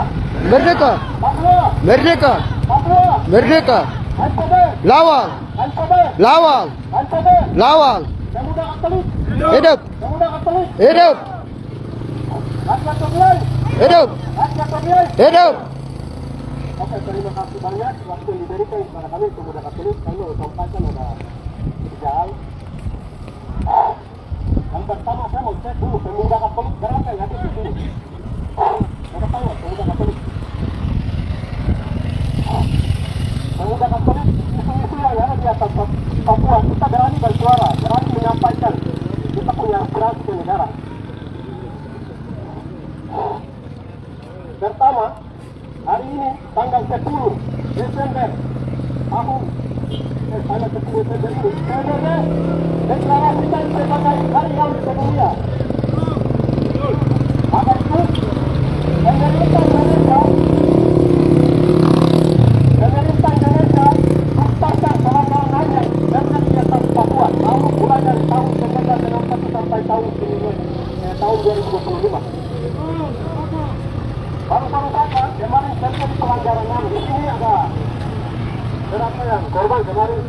Merdeka. Papua, Merdeka. Papua, Merdeka. NPB, Lawan. NPB, Lawan. NPB, Lawan. pemuda Katolik, Hidup. pemuda Katolik, Hidup. rakyat Tomiai, Hidup. rakyat Tomiai, Hidup. Oke, terima kasih banyak waktu yang diberikan kepada kami Pemuda Katolik. Kami mau sampaikan ada 3 hal. Yang pertama saya mau cek dulu Pemuda Katolik berapa yang ada di sini. Kita tahu Pemuda Katolik. Pemuda Katolik isu-isu yang ada di atas Papua, kita berani bersuara, berani menyampaikan. Kita punya aspirasi ke negara. Pertama, hari ini tanggal 10 Desember tahun tanggal 10 Desember ini PBB deklarasikan sebagai hari yang sedunia. Maka itu pemerintah Indonesia tuntaskan pelanggaran hanya dengan di atas Papua mulai dari tahun 1961 sampai tahun 2025. Baru-baru saja kemarin terjadi pelanggaran HAM. Di sini ada berapa yang korban kemarin?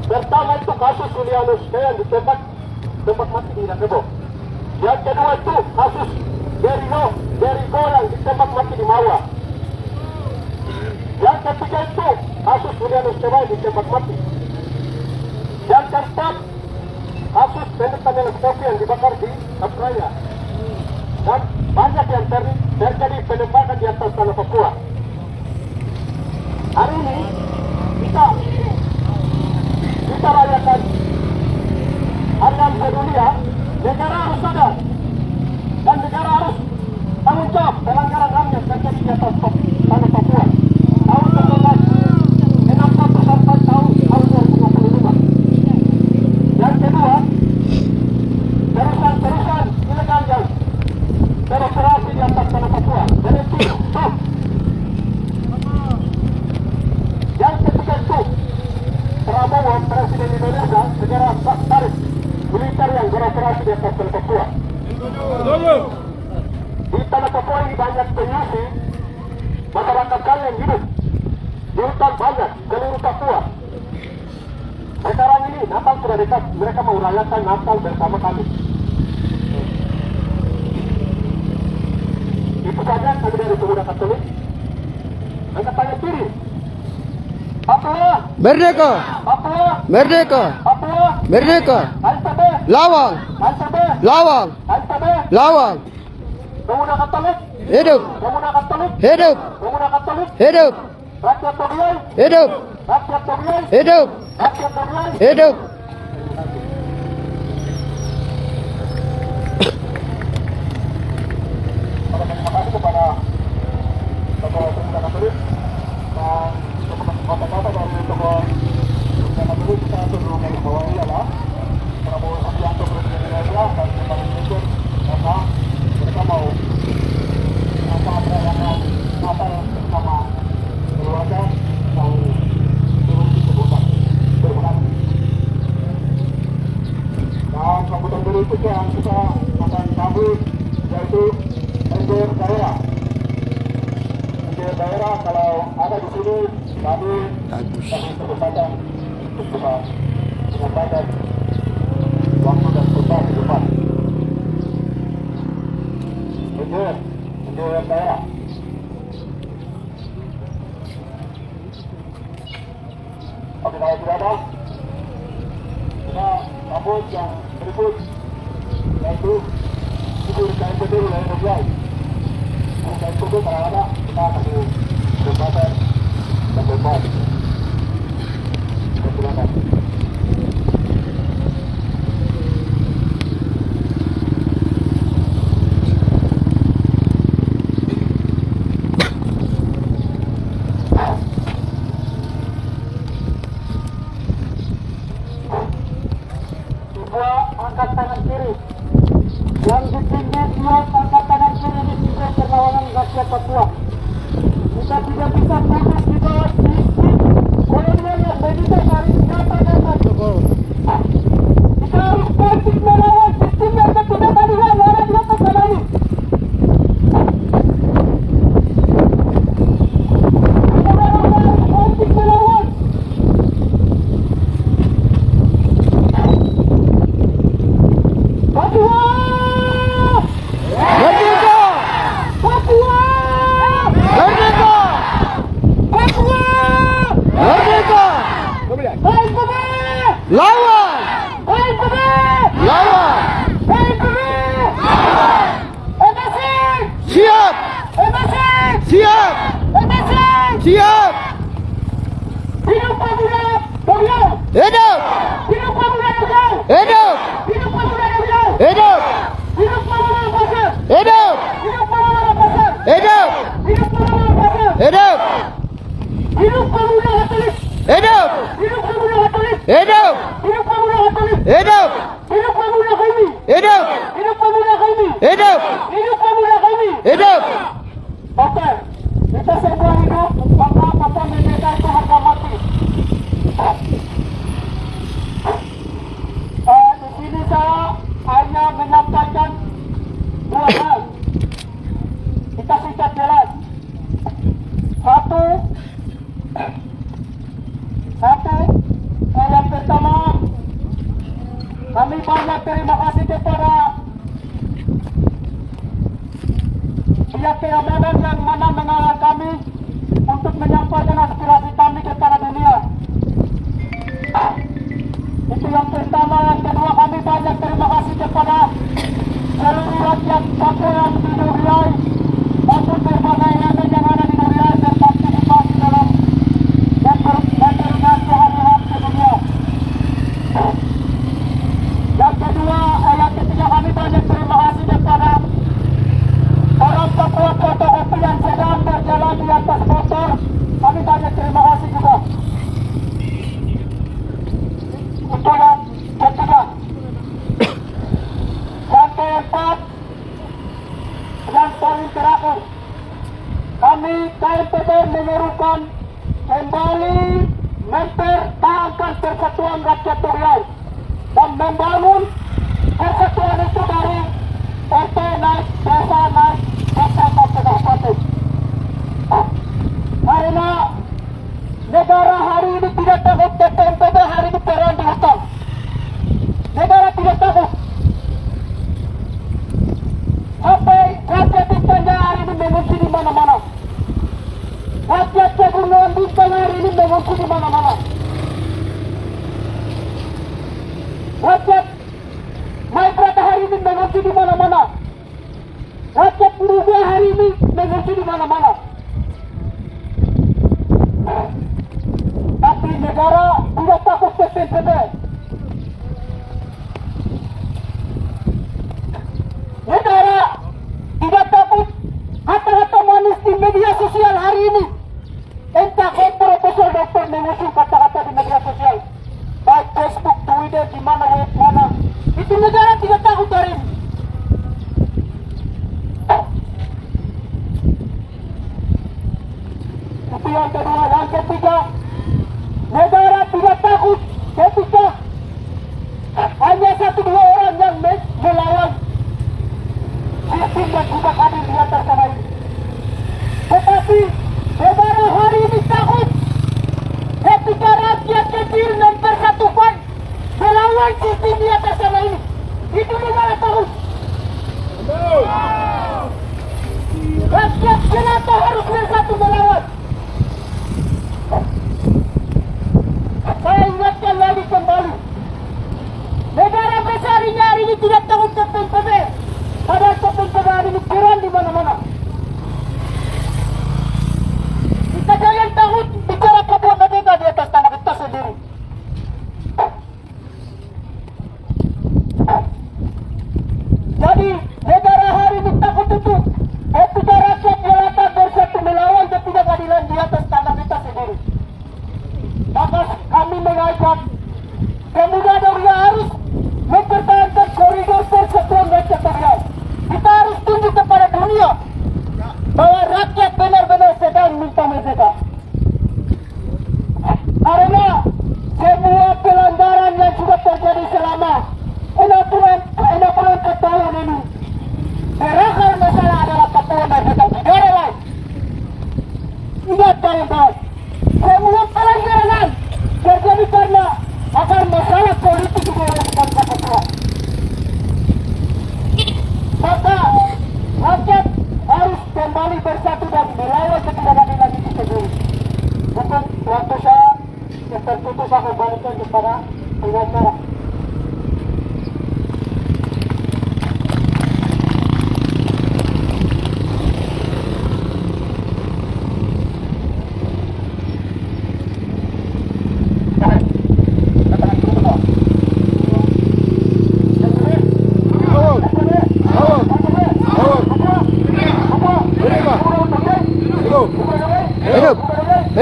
Pertama itu kasus Julianus yang ditembak tempat mati di Nakebo. Yang kedua itu kasus Derigo yang ditembak mati di Mawa. Yang ketiga itu kasus Julianus yang ditembak mati. Yang keempat kasus penetangan kopi yang dibakar di Australia. Dan banyak yang terjadi penembakan di atas tanah Papua. Hari ini kita rayakan Hari Yang Sedunia. Negara harus sadar dan negara harus tanggung jawab pelanggaran HAM yang terjadi di atas tanah Papua tahun 1961 sampai tahun 2025. Yang kedua, terusan ilegal yang beroperasi di atas tanah Papua. Dan itu yang ketiga itu Prabowo, Presiden Indonesia, segera tarik militer yang beroperasi di atas tanah Papua. Di tanah Papua ini banyak pengungsi, masyarakat kalian hidup di hutan banyak seluruh Papua. Sekarang ini Natal sudah dekat, mereka mau merayakan Natal bersama kami. Itu saja kami dari Pemuda Katolik. Angkat tangan kiri. Papua, Merdeka! Papua, Merdeka! Papua, Merdeka! ANPB, Lawang! ANPB, Lawang! ANPB, Lawang! Pemuda Katolik, Hidup! Pemuda Katolik, Hidup! Pemuda Katolik, Hidup! rakyat Togiai, Hidup! rakyat Togiai, Hidup! rakyat Togiai. Hidup! Terima kasih kepada tokoh Pemuda Katolik dan kata-kata dari tokoh Pemuda Katolik kita sudah membawahi adalah Prabowo Subianto Presiden Indonesia dan Bapak Presiden karena mereka mau merayakan Natal bersama keluarga yang turun di sebutan. Terima kasih. Dan sambutan berikutnya yang kita akan sambut yaitu MDR daerah. MDR daerah kalau ada di sini kami kesempatan untuk bisa menyampaikan waktu dan tempat di depan. MDR daerah. Oke, kalau tidak ada, kita sambut yang berikut yaitu Ibu KNPB wilayah Dogiai. KNPB kalau ada, kita kasih kesempatan dan tempat. Silakan. Angkat tangan kiri. Yang di pinggir dua angkat tangan kiri di pinggir perlawanan rakyat Papua. Kita tidak bisa fokus di bawah sisi kolonial yang begitu hari nyata-nyata. Kita harus politik melawan sistem yang ketidakadilan yang ada di atas tanah ini. Kita harus politik melawan. Papua! Merdeka! Siap! Siap! Hidup Pemuda Riau! Hidup! Hidup Pemuda Riau! Hidup! Hidup Pemuda Riau! Hidup! Hidup Pemuda Pasar! Hidup! Hidup Pemuda Pasar! Hidup! Hidup Pemuda Pasar! Hidup! Hidup Pemuda Katolik! Hidup! Hidup Pemuda Katolik! Hidup! Hidup Pemuda Katolik! Hidup! Hidup Pemuda kami! Hidup! Hidup Pemuda kami! Hidup! Hidup Pemuda kami! Hidup! Oke, kita semua hidup, maka apapun berbeda itu harga mati. Di sini saya hanya menyampaikan dua hal. Kita singkat jelas. Satu, yang pertama, kami banyak terima kasih kepada pihak keamanan yang mana mengawal kami untuk menyampaikan aspirasi kami kepada dunia. Itu yang pertama. Yang kedua, kami banyak terima kasih kepada seluruh rakyat Papua yang di Nuriai maupun berbagai elemen yang ada di Nuriai berpartisipasi dalam memperingati hari HAM sedunia. Yang kedua, yang ketiga, kami banyak terima kasih kepada orang Papua fotokopi yang sedang berjalan di atas motor. Kami banyak terima kasih juga. Itu yang ketiga. Yang keempat, yang paling terakhir, kami KNPB menyerukan kembali mempertahankan persatuan rakyat Riau dan membangun persatuan itu dari RT naik, desa naik, sampai ke kabupaten. Karena negara hari ini tidak takut, KNPB hari ini perang di hutan. Negara tidak takut. Sampai rakyat Bintang hari ini mengungsi di mana-mana. Rakyat Pegunungan Bintang hari ini mengungsi di mana-mana. Rakyat Maikrata hari ini mengungsi di mana-mana. Rakyat Nubia hari ini mengungsi di mana-mana. Tapi negara tidak takut ke PNPB. Negara tidak takut kata-kata manis di media sosial hari ini. Entah kau Profesor Doktor mengusung kata-kata di media sosial, baik Facebook, Twitter, di mana. Itu negara tidak takut hari ini. Itu yang kedua. Yang ketiga, negara tidak takut ketika hanya 1-2 orang yang melawan sistem yang sudah hadir di atas sana ini. Tetapi negara hari ini takut ketika rakyat kecil mempersatukan melawan sistem di atas sana ini. Itu negara takut. Rakyat jelata harus bersatu melawan. Saya ingatkan lagi kembali, negara besar ini hari ini tidak takut ke PNPB. Padahal PNPB hari ini kurang di mana-mana. Kita jangan takut bicara Papua Merdeka di atas tanah kita sendiri. Jadi negara hari ini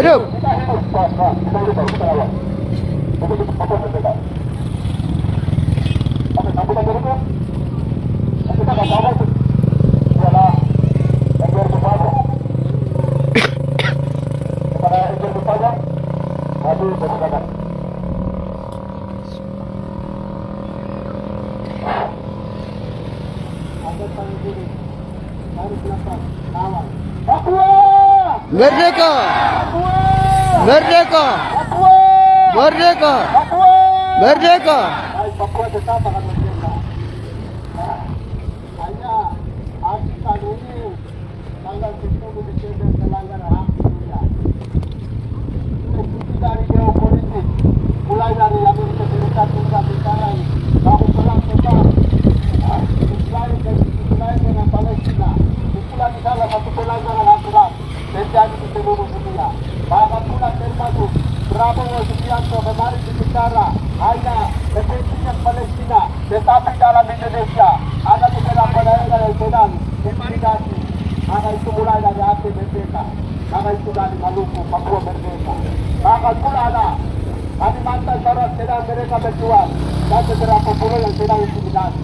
Hidup. Kita hidup, Pak. Kita hidup, kita lawan. Untuk apa mereka? Apa sambutan mereka? Kita nggak tahu itu. Ialah ekor berpajak. Kepada ekor berpajak, kami bersepakat. Papua! Merdeka! Papua! Merdeka! Papua! Merdeka! Papua! Merdeka! Baik, Papua tetap akan merdeka. Hanya aksi kali ini tanggal 10 Desember melanggar hak dunia. Ikuti dari geopolitik, mulai dari Amerika Serikat hingga sekarang, kamu perang tentang Israel dengan Palestina. Itulah salah satu pelanggaran HAM berat terjadi di seluruh dunia. Bahkan pula termasuk Prabowo Subianto kemarin bicara hanya kepentingan Palestina, tetapi dalam Indonesia ada beberapa daerah yang sedang intimidasi. Maka itu mulai dari Aceh merdeka, maka itu dari Maluku, Papua merdeka. Bahkan pula ada Kalimantan Barat sedang mereka berjuang dan beberapa pulau yang sedang intimidasi.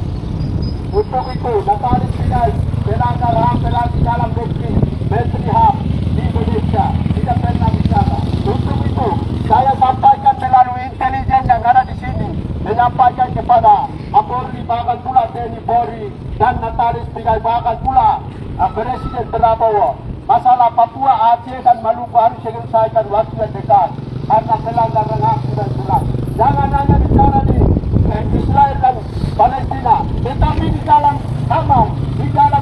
Untuk itu, Natalis Pinai melanggar HAM berat di dalam negeri, Menteri HAM di Indonesia tidak pernah bicara. Untuk itu, saya sampaikan melalui intelijen yang ada di sini, menyampaikan kepada Kapolri, bahkan pula TNI Polri dan Natalis Pinai, bahkan pula Presiden Prabowo, masalah Papua, Aceh dan Maluku harus diselesaikan waktu yang dekat karena pelanggaran HAM sudah berat. Jangan hanya bicara di Israel dan Palestina, tetapi di dalam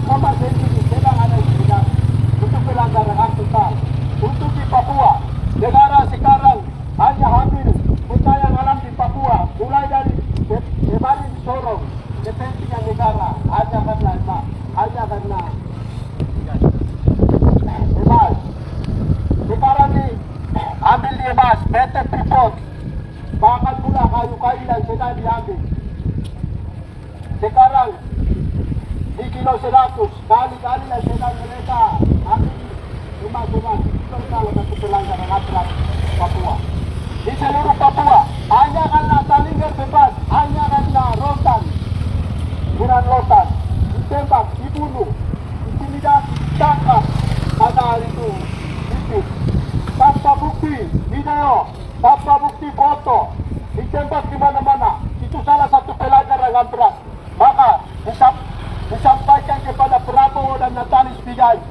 kamar sendiri sedang ada intimidasi. Itu pelanggaran HAM besar. Untuk di Papua, negara sekarang hanya hamil bencana alam di Papua, mulai dari kemarin Sorong, kepentingan negara hanya karena emas. Sekarang diambil di emas, PT Freeport, bahkan pula kayu-kayu yang sedang diambil. Sekarang di kilo 100, kali-kali yang sedang mereka ambil emas-emas. Itu salah satu pelanggaran HAM Papua. Di seluruh Papua, hanya karena Talinger bebas, hanya karena Rotan, Buran Rotan, ditembak, dibunuh, intimidasi, tangkap, pada hari itu, dipit. Tanpa bukti video, tanpa bukti foto, ditembak di mana-mana. Itu salah satu pelanggaran HAM berat. Maka disampaikan kepada Prabowo dan Natalis Pinai,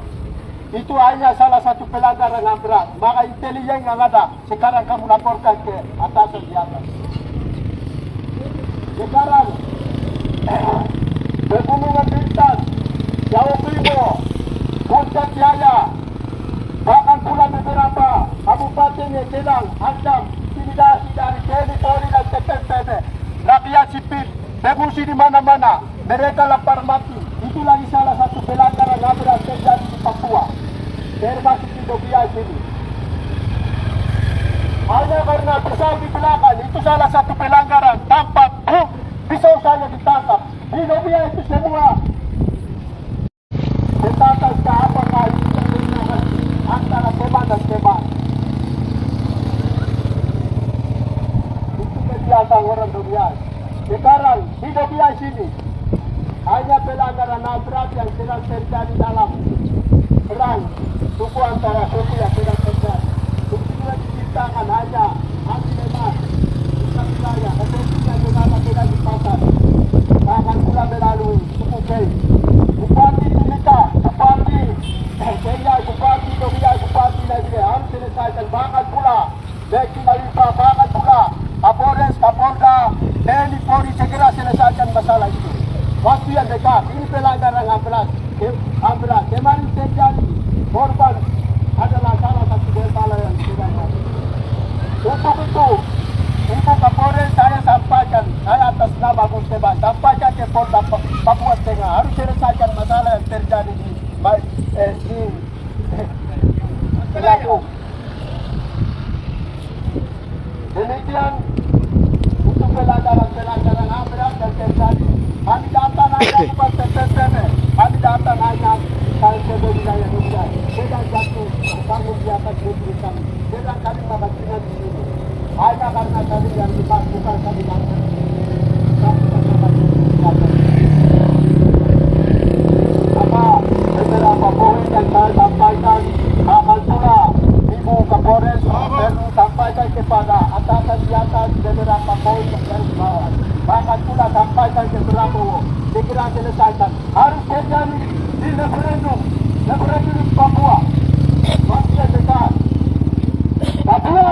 itu hanya salah satu pelanggaran HAM berat. Maka intelijen yang ada sekarang kamu laporkan ke atasan di atas. Sekarang Pegunungan Bintang, Jawa Timur, Puncak Jaya, bahkan pula beberapa kabupaten yang sedang ancam intimidasi dari TNI Polri dan TPPD. Rakyat sipil mengungsi di mana-mana, mereka lapar mati. Itu lagi salah satu pelanggaran HAM berat terjadi di Papua, termasuk di Dobia sini. Hanya karena pisau di belakang, itu salah satu pelanggaran. Tampak pisau saya ditangkap. Di Dobia itu semua ditangkap ke apakah itu antara teman dan teman. Itu kebiasaan orang Dobia. Sekarang di Dobia sini hanya pelanggaran HAM berat yang sedang terjadi dalam perang suku antara suku yang sedang terjadi. Sudah diciptakan hanya anti emas, bukan wilayah, kepentingan negara tidak dipasar. Bahkan pula melalui suku Kei. Bupati Timika, Bupati Kenya, Bupati Dobia, Bupati Negeri harus selesaikan. Bahkan pula Beki Nalipa, bahkan pula Kapolres, Kapolda, TNI Polri segera selesaikan masalah itu. Waktu yang dekat, ini pelanggaran HAM berat. Kemarin terjadi korban adalah salah satu bersalah yang tidak ada. Untuk itu, untuk Kapolres saya sampaikan, saya atas nama Gus Teban, sampaikan ke Polda Papua Tengah harus selesaikan masalah yang terjadi di Lampung. Demikian untuk pelanggaran HAM berat yang terjadi. Kami datang hanya bukan TPPD, kami datang hanya KLPB wilayah Indonesia. Sedang jatuh tanggung di atas negeri kami. terjadi di referendum Papua. Masih dekat. Papua.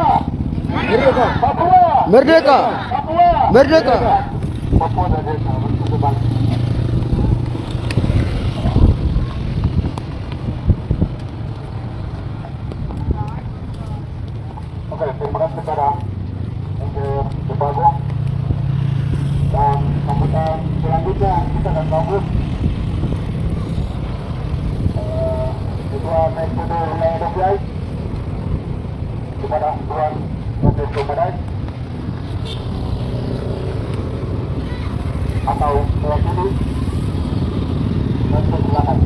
Merdeka. Papua. Merdeka. Papua. Merdeka. Papua merdeka. Betul. Oke, terima kasih kepada untuk Tobago. Dan sambutan selanjutnya kita akan bagus Ketua Metode Wilayah Dobiai kepada Tuan Dr. Somadai atau mewakili dan silakan.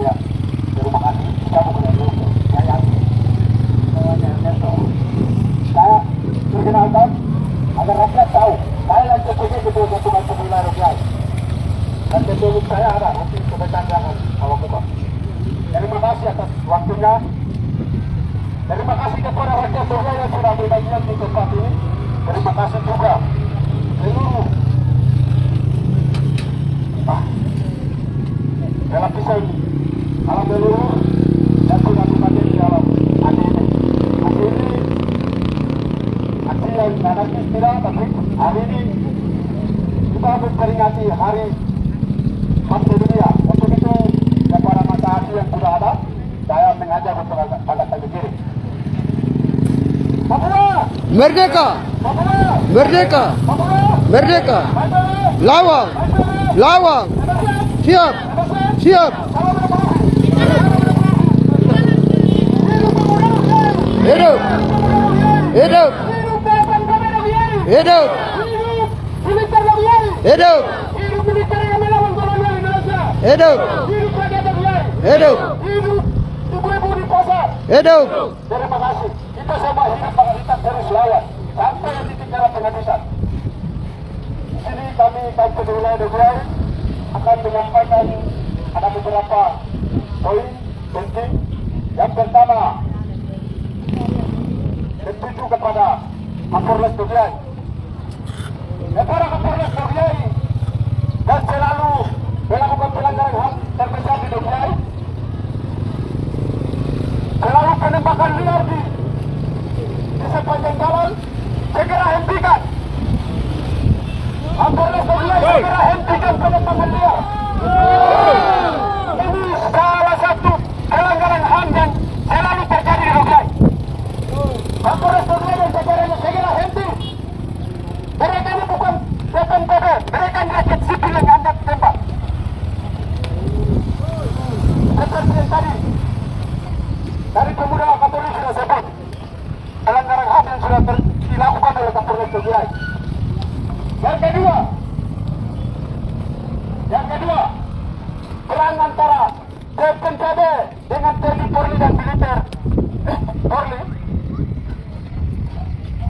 Ya, terima kasih. Kamu kena dulu. Saya perkenalkan agar rakyat tahu saya yang sebagai ketua Wilayah Dobiai dan ketua saya ada nanti sebentar jangan awak ketua. Terima kasih atas waktunya. Terima kasih kepada rakyat Dobiai yang sudah berbagian di tempat ini. Terima kasih juga seluruh dalam kisah ini alam leluhur dan sudah berbagian di alam hari ini. Aksi yang anarkis tidak, tapi hari ini kita memperingati hari Sabtu Dunia. Untuk itu kepada masa aksi yang sudah ada, saya mengajak untuk pada kali kiri. Papua! Merdeka. Papua! Merdeka. Papua! Merdeka. Papua! Lawang. Lawang. Siap. Siap. Hidup. Hidup. Hidup. Militer Dobiai! Hidup. Hidup militer yang melawan kolonial Indonesia! Hidup. Hidup rakyat Dobiai! Hidup. Hidup ibu-ibu di pasar! Hidup. Terima kasih. Kita semua hidup pada kita terus lawan sampai di tingkat penghabisan. Di sini kami Kampung Wilayah Dobiai akan menyampaikan ada beberapa poin penting. Yang pertama, tertuju kepada Kapolres Dobiai. Negara Kapolres Dobiai dan selalu melakukan pelanggaran HAM terbesar di Dobiai. Selalu penembakan liar di sepanjang jalan, segera hentikan. Kapolres Dobiai segera hentikan penembakan liar. Ini salah satu pelanggaran HAM yang selalu terjadi di Dobiai. Kapolres Dobiai dan jajarannya segera henti. Mereka ini bukan BPNPB, mereka ini rakyat sipil yang Anda tembak. Seperti yang tadi dari pemuda Kapolri sudah sebut pelanggaran HAM yang sudah dilakukan oleh Kapolres Dobiai. Yang kedua, perang antara BPNPB dengan TNI Polri dan militer Polri.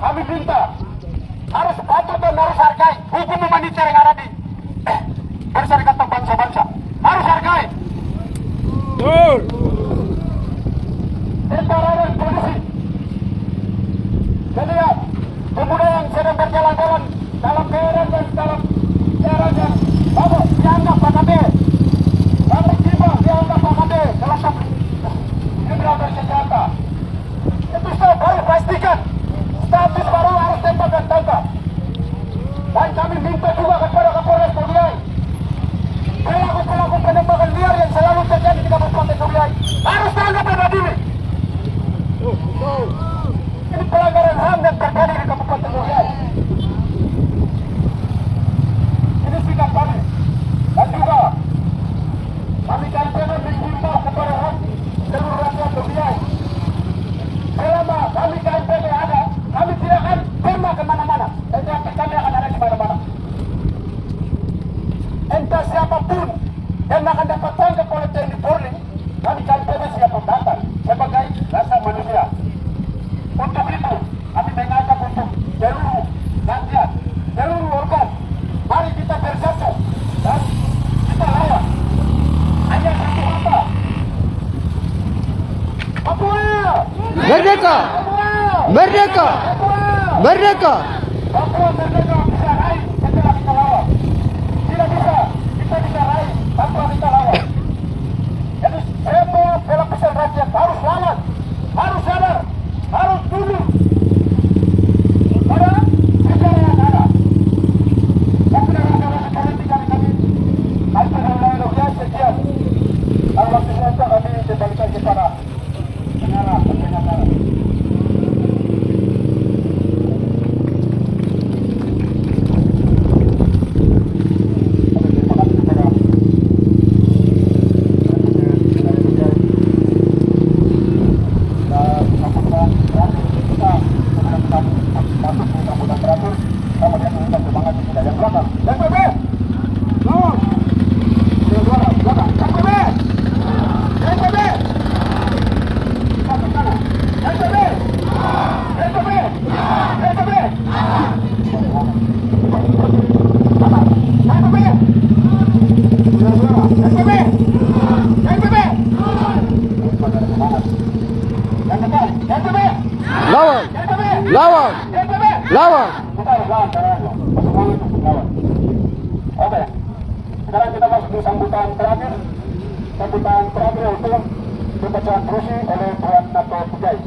Kami minta harus patuh dan harus hargai hukum humaniter yang ada di Perserikatan Bangsa-Bangsa. Harus hargai. Tentara dan polisi. Melihat pemuda yang sedang berjalan-jalan dalam keadaan dan dalam caranya, lalu dianggap PKB. Lalu tiba dianggap PKB kelompok kriminal bersenjata. Itu saya baru pastikan status baru harus tembak dan tangkap. Dan kami minta juga kepada Kapolres Dobiai, pelaku-pelaku penembakan liar yang selalu terjadi di Kabupaten Dobiai harus tangkap dan adili. Ini pelanggaran HAM yang terjadi di Kabupaten Dobiai. Ini sikap kami. Dan juga kami KNPB menghimbau kepada seluruh rakyat Dobiai. Selama kami KNPB ada, kami tidak akan pernah kemana-mana. Tetapi kami akan ada di mana-mana. Entah siapapun yang akan dapat tangkap oleh TNI Polri, kami KNPB siap membantu sebagai rasa manusia. Untuk itu, kami mengajak Merdeka! Merdeka! Merdeka! Papua merdeka bisa raih setelah kita lawan. Tidak bisa, kita bisa raih tanpa kita lawan. Jadi semua lapisan rakyat harus lawan, harus sadar, harus tunduk pada sejarah yang ada. Dan saudara-saudara politik kami, alhamdulillah sekian. Kalau waktu saya kami kembalikan kepada pengarah. Lawan! Lawan! Lawan! Kita harus lawan caranya. Masuk untuk lawan. Oke. Sekarang kita masuk di sambutan terakhir. Sambutan terakhir itu pembacaan puisi oleh Tuan Nato Pujai.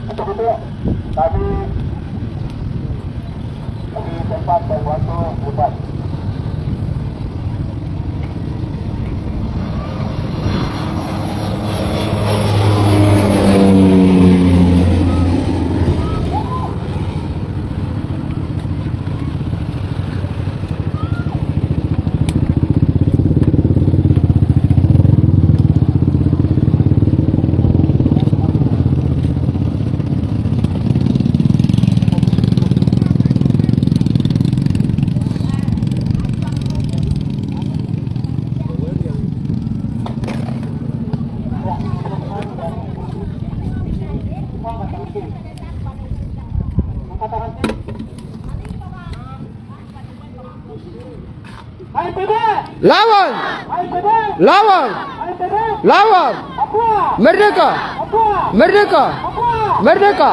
Untuk itu kami tempat dan waktu bebas. ANPB! Lawan! ANPB! Lawan! ANPB! Lawan! Papua! Merdeka! Papua! Merdeka! Papua! Merdeka!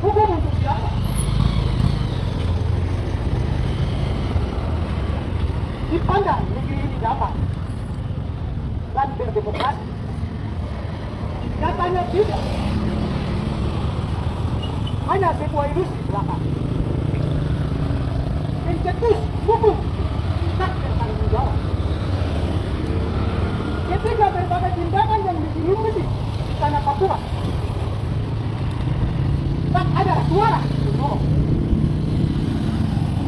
Hukum untuk siapa? Dipandang negeri ini damai dan berdemokrasi. Nyatanya tidak. Hanya sebuah ilusi belakang. Mencetus hukum tak bertanggung jawab. Ketika berbagai tindakan yang diselumuti di tanah Papua, tak ada suara menolong.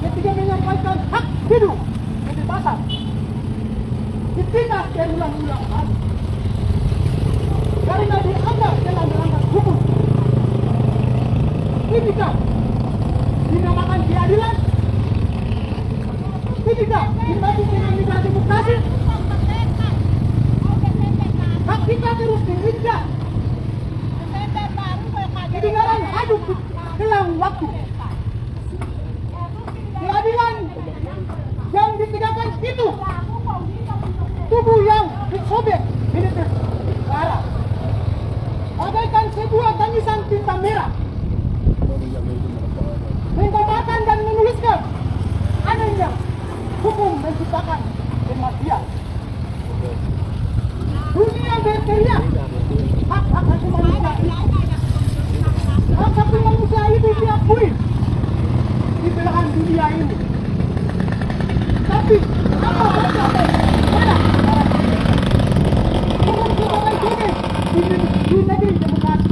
Ketika menyampaikan hak hidup kebebasan, ditindas berulang-ulang kali karena dianggap telah melanggar hukum. Ketika dinamakan keadilan, ketika dimaksud dengan negara demokrasi, hak kita terus diinjak. Ketinggalan hidup dalam waktu. Keadilan yang ditegakkan itu tubuh yang disobek militer darah, bagaikan sebuah tangisan tinta merah, menggambarkan dan menuliskan anehnya hukum menciptakan kematian. Dunia berteriak hak asasi manusia. Hak asasi manusia itu diakui di belahan dunia ini. Tapi apa berkata pada hukum sebagai jenis di negeri demokrasi?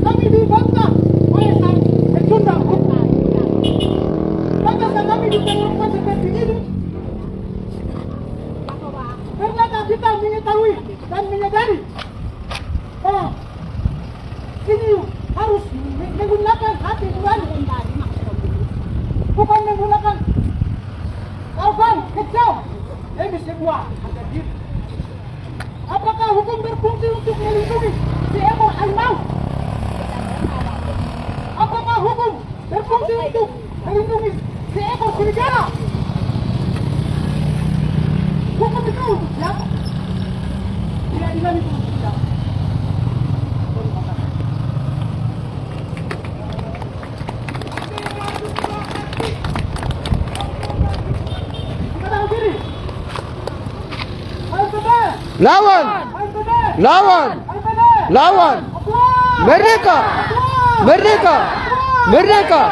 Kami dibantah oleh sang pecundang hukum. Pantaskah kami diperlakukan seperti ini? Ternyata kita mengetahui dan menyadari bahwa ini harus menggunakan hati nurani, bukan menggunakan organ kejam demi sebuah harga diri. Apakah hukum berfungsi untuk melindungi seekor harimau? Apakah hukum berfungsi untuk melindungi seekor serigala? Lawan! Lawan! Lawan! Merdeka! Merdeka! Merdeka!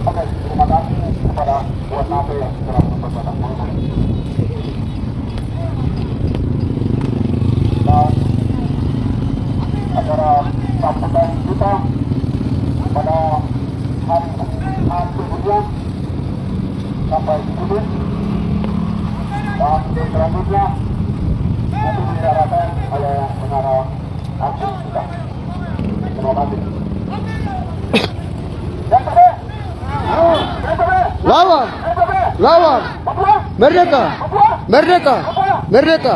Oke, terima kasih kepada Tuan Nabe yang telah memperbatas dan acara sambutan kita pada hari kemudian sampai di sini dan selanjutnya nanti diarahkan oleh menara aksi kita. Terima kasih. Lawan! Lawan! Merdeka! Merdeka! Merdeka!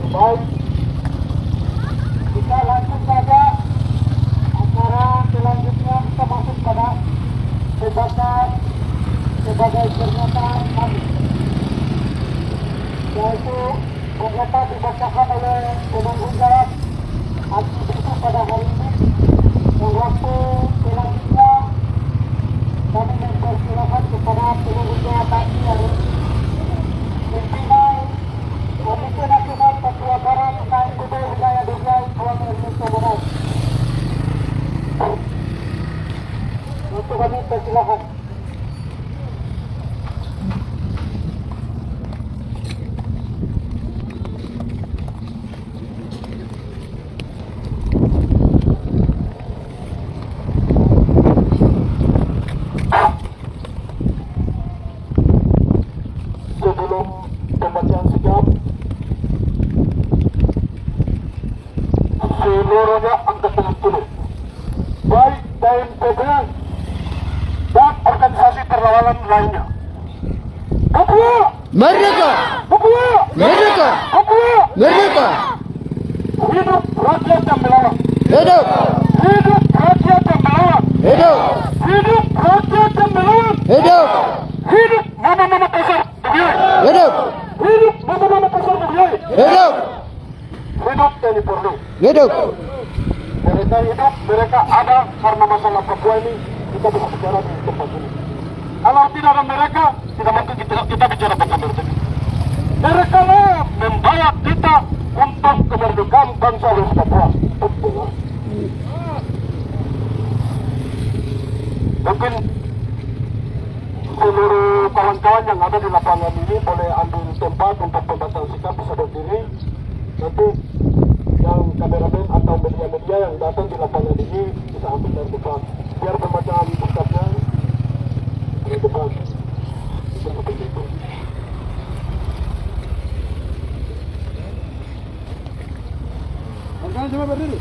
Baik, kita lanjut saja acara selanjutnya. Kita masuk pada pembacaan sebagai pernyataan kami, yaitu pernyataan dibacakan oleh penanggung jawab aksi itu pada hari ini. Yang waktu selanjutnya kami mempersilakan kepada penanggung jawab aksi hari ini, pimpinan Komite Nasional Papua Barat KNPB Wilayah Dugai Tuan Ernesto Morais. Untuk kami persilakan. Sebelum pembacaan sikap, seluruhnya angkat tangan dulu, baik KNPB dan organisasi perlawanan lainnya. Papua! Merdeka! Papua! Merdeka! Papua! Merdeka! Hidup rakyat yang melawan! Hidup! Hidup rakyat yang melawan! Hidup! Hidup rakyat yang melawan! Hidup! Hidup mama-mama pasar Dugai! Hidup! Hidup mama-mama pasar Dugai! Hidup! Hidup TNI Polri! Hidup! Mereka hidup, mereka ada karena masalah Papua ini kita bisa bicara di tempat ini. Kalau tidak ada mereka, tidak mungkin kita bicara tentang mereka. Mereka lah membawa kita untuk kemerdekaan bangsa West Papua. Mungkin seluruh kawan-kawan yang ada di lapangan ini boleh ambil tempat untuk pembacaan sikap, bisa berdiri. Nanti yang kameramen atau media-media yang datang di lapangan ini bisa ambil dari depan, biar pembacaan sikapnya dari depan. Seperti itu. Coba berdiri.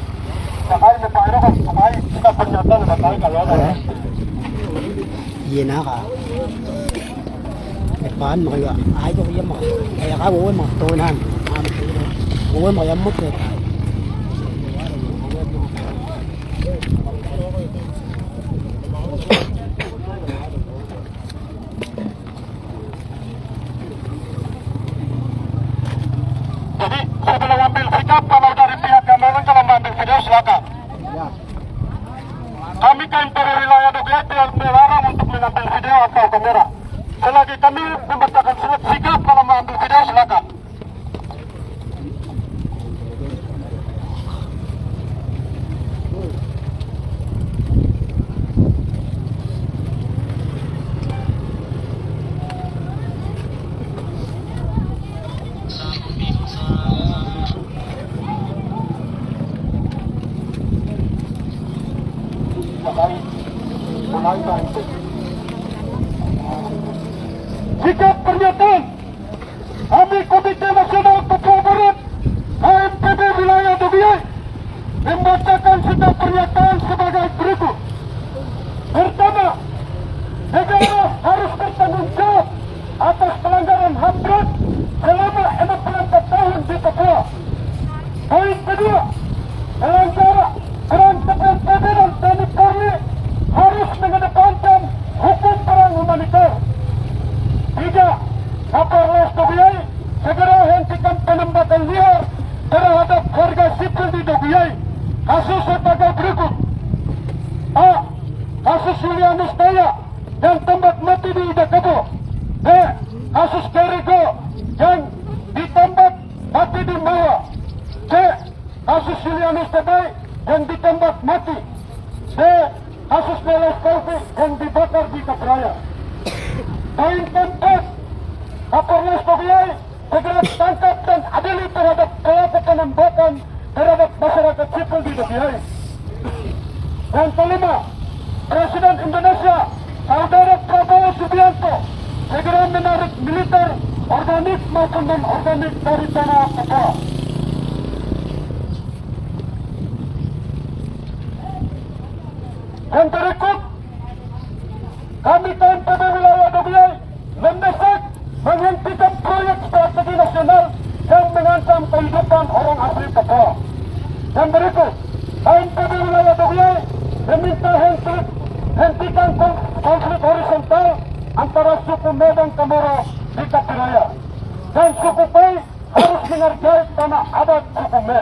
Sampai Pak Ero, sampai kita pernyataan sampai kalau ada. Iya naka. Paan mo kayo, ay ko kaya mo. Kaya ka uwan mo, tunan. Uwan mo kaya mo kaya. Jadi sebelum ambil sikap, kalau dari pihak kamera kalau mengambil video silakan. Kami KNPB Wilayah Dugai tidak melarang untuk mengambil video atau kamera. Selagi kami membacakan surat sikap, kalau mengambil video silakan. Mulai KNPB. Sikap pernyataan kami Komite Nasional Papua Barat KNPB Wilayah Dugai membacakan sikap pernyataan sebagai berikut. Pertama, negara harus bertanggung jawab atas pelanggaran HAM berat Indonesia, Kapolres Dogiyai segera hentikan penembakan liar terhadap warga sipil di Dogiyai. Kasus sebagai berikut. A. Kasus Julianus Daya yang tembak mati di Idakabo. B. Kasus Kerigo yang ditembak mati di Mawa. C. Kasus Julianus Tebay yang ditembak mati. D. Kasus Neles Taufik yang dibakar di Kapraya. Poin keempat, Kapolres Dogiyai segera tangkap dan adili terhadap pelaku penembakan terhadap masyarakat sipil di Dogiyai. Yang kelima, Presiden Indonesia Saudara Prabowo Subianto segera menarik militer organik maupun non-organik dari tanah Papua. Yang berikut, kami KNPB wilayah Dogiyai mendesak menghentikan proyek strategi nasional yang mengancam kehidupan orang asli Papua. Yang berikut, KNPB wilayah Dogiyai meminta hentikan konflik horizontal antara suku Medan Kamoro di Kapiraya dan suku Pai harus menghargai tanah adat suku Me.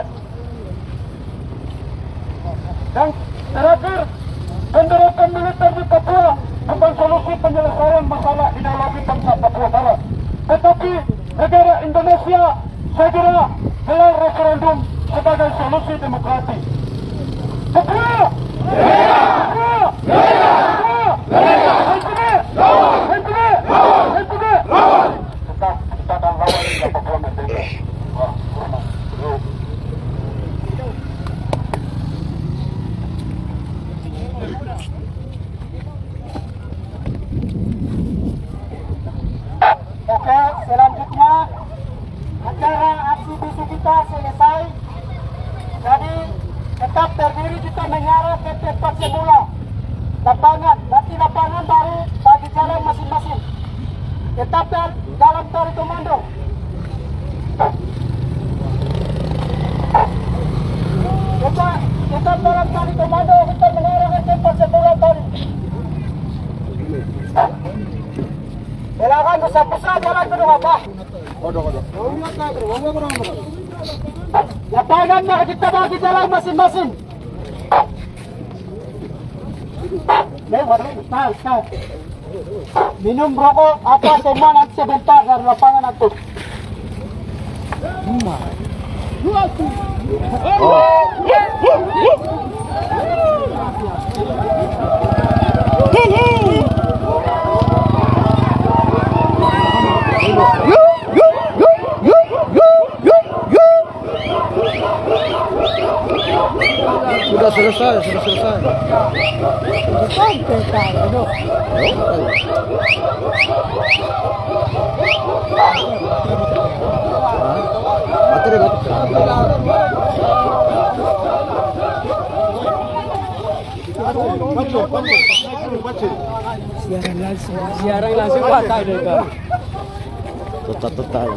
Dan terakhir, pendaratan militer di Papua bukan solusi penyelesaian masalah ideologi bangsa Papua Barat, tetapi negara Indonesia segera gelar referendum sebagai solusi demokrasi. Papua! Papua! Kita akan lawan dengan Papua Merdeka. Oke, selanjutnya acara aksi bisu kita selesai. Jadi tetap berdiri kita mengarah ke tempat semula. Lapangan, nanti lapangan baru bagi jalan masing-masing. Tetap dalam tali komando. Tetap dalam tali komando, kita mengarah ke tempat semula tadi. Silakan besar-besar jalan ke bawah. Lapangan maka kita bagi jalan masing-masing. Minum rokok apa semua nanti sebentar dari lapangan nanti. Sudah selesai. Siaran langsung pakai deh kak. Total.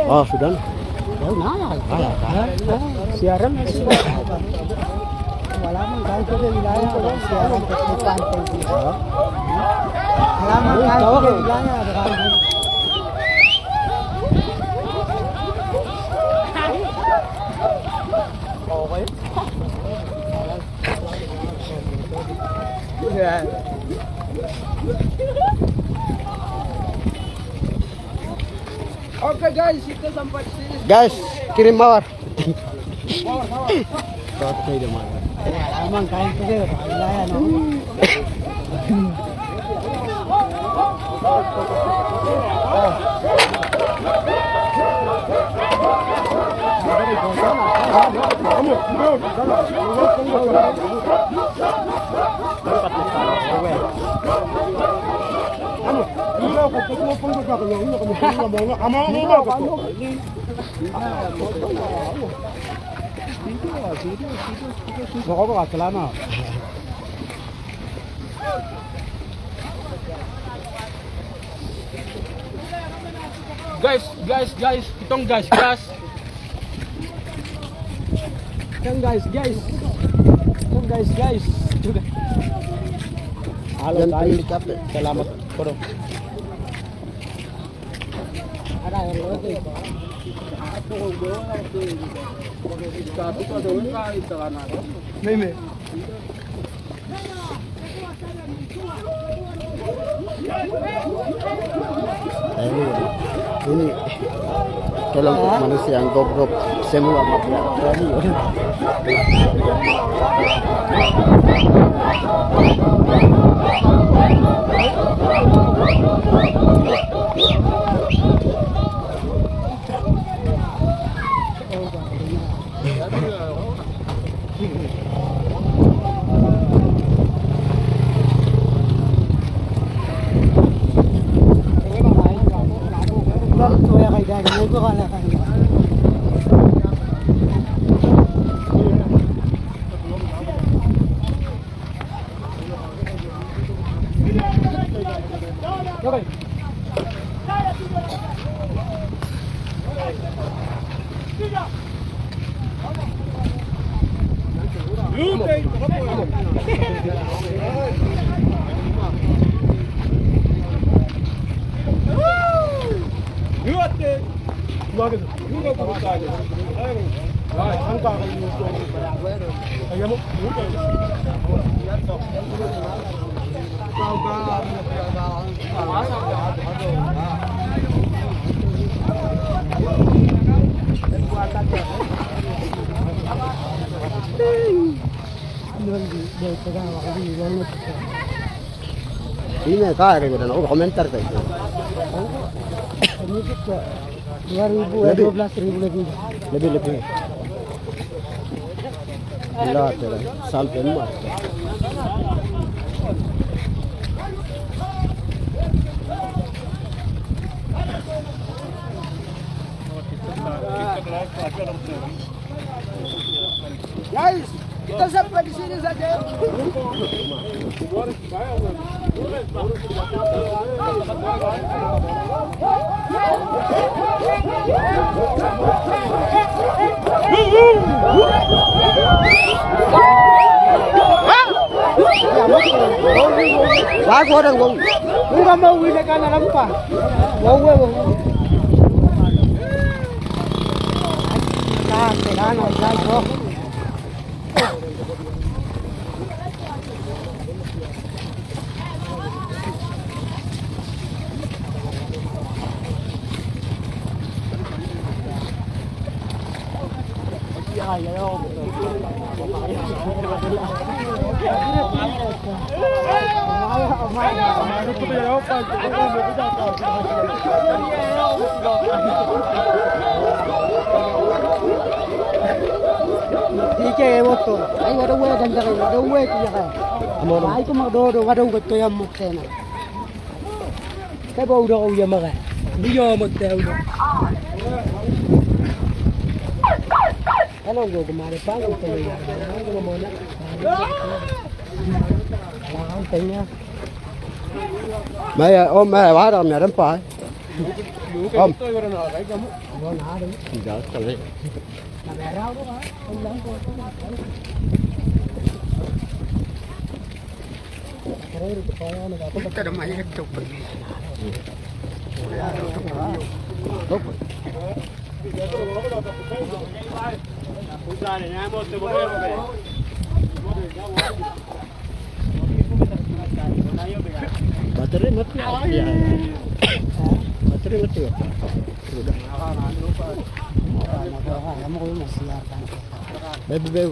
Oh sudah. Siaran langsung. Halaman kali ke wilayah siaran teknik pantai. Halaman kali ke wilayah ada. Oke guys, kita sampai sini. Guys, kirim mawar. Halaman kali ke wilayah no. Rokok celana. Guys, kitong guys. Kan guys. Halo Yan guys. capek. Selamat bro. Ada yang lebih. Meme. Ini kelompok manusia yang goblok semua berani. Ini kaya gitu, aku komentar kayak gitu. Ini juga 12.000 lebih. Lebih. Gila, sampai emas. Guys, kita sampai di sini saja. Wah, gua orang gua Nggak mau ini karena apa? Mau. Nah, kailangan bro. Ike moto. Ay wada we ganda kay wada we tiya kay. Ay ko magdodo wada we to yam mutena. Kay ba udo ko yam kay. Di yo mutena. Ano go kumare pa ko to ya. Ano mo na. Ang tanya. Mày ôm mày quá rồi nhà đấm phải. Ôm. Dạ, cái này. Kita dah main itu. Baterai mati ya. Baterai mati ya. Sudah. Bebe.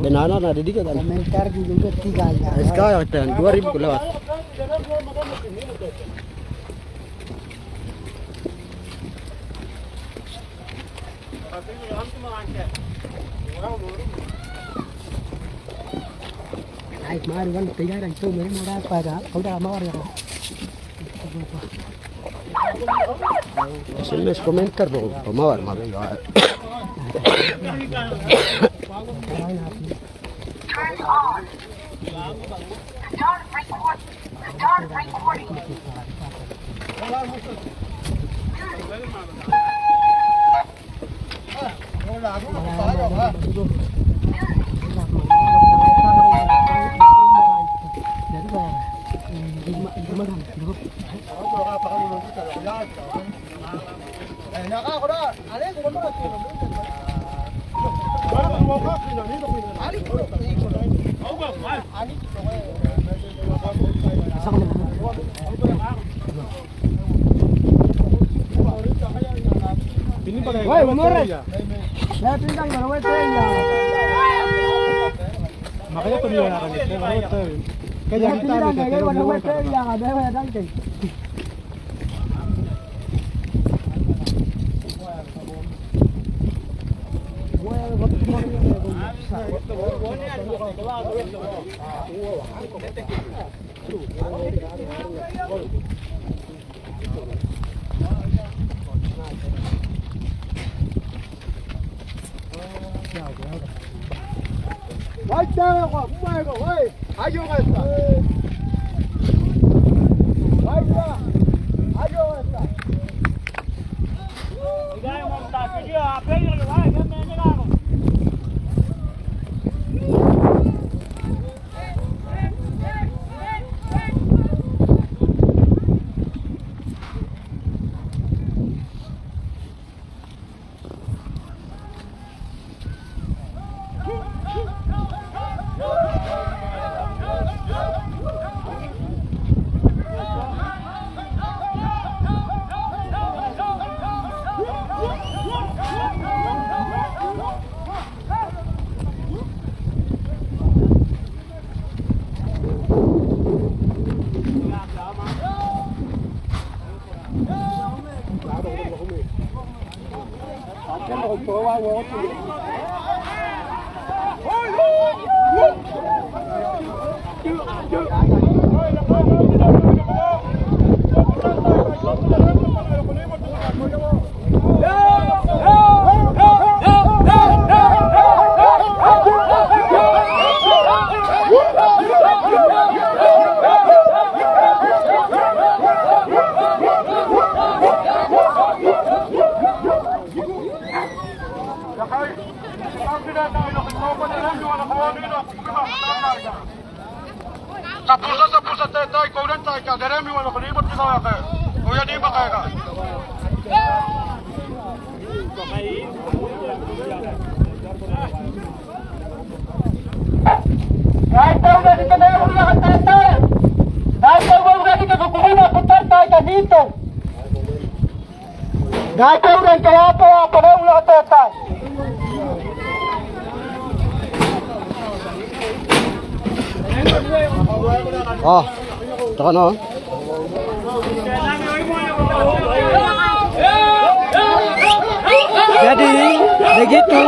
Banana ada di kan. Komentar juga 3 ya. Sekarang 2000 lewat. Ay, mari kan 3 dan itu mereka mau apa dah? Udah mau ya. SMS komentar dong. Mawar mawar. Dari Woi, umur. Saya pindang baru itu ya. Makanya tuh dia orang itu, Kaya kita ada baru itu yang ada yang dangkeng. Baca kok, baik kok, woi. Ayo guys. Baca. Ayo guys. Sa tetay, kau dan tay ka, deremi wala kulimot kita ya ka. Kuya di ba kaya ka? Kahit daw na dito na yung mga tatay. Kahit daw na dito sa kumina, putar tayo ka dito. Kahit daw na kaya po ako na yung mga tatay. Oh, tekan oh. Jadi begitu.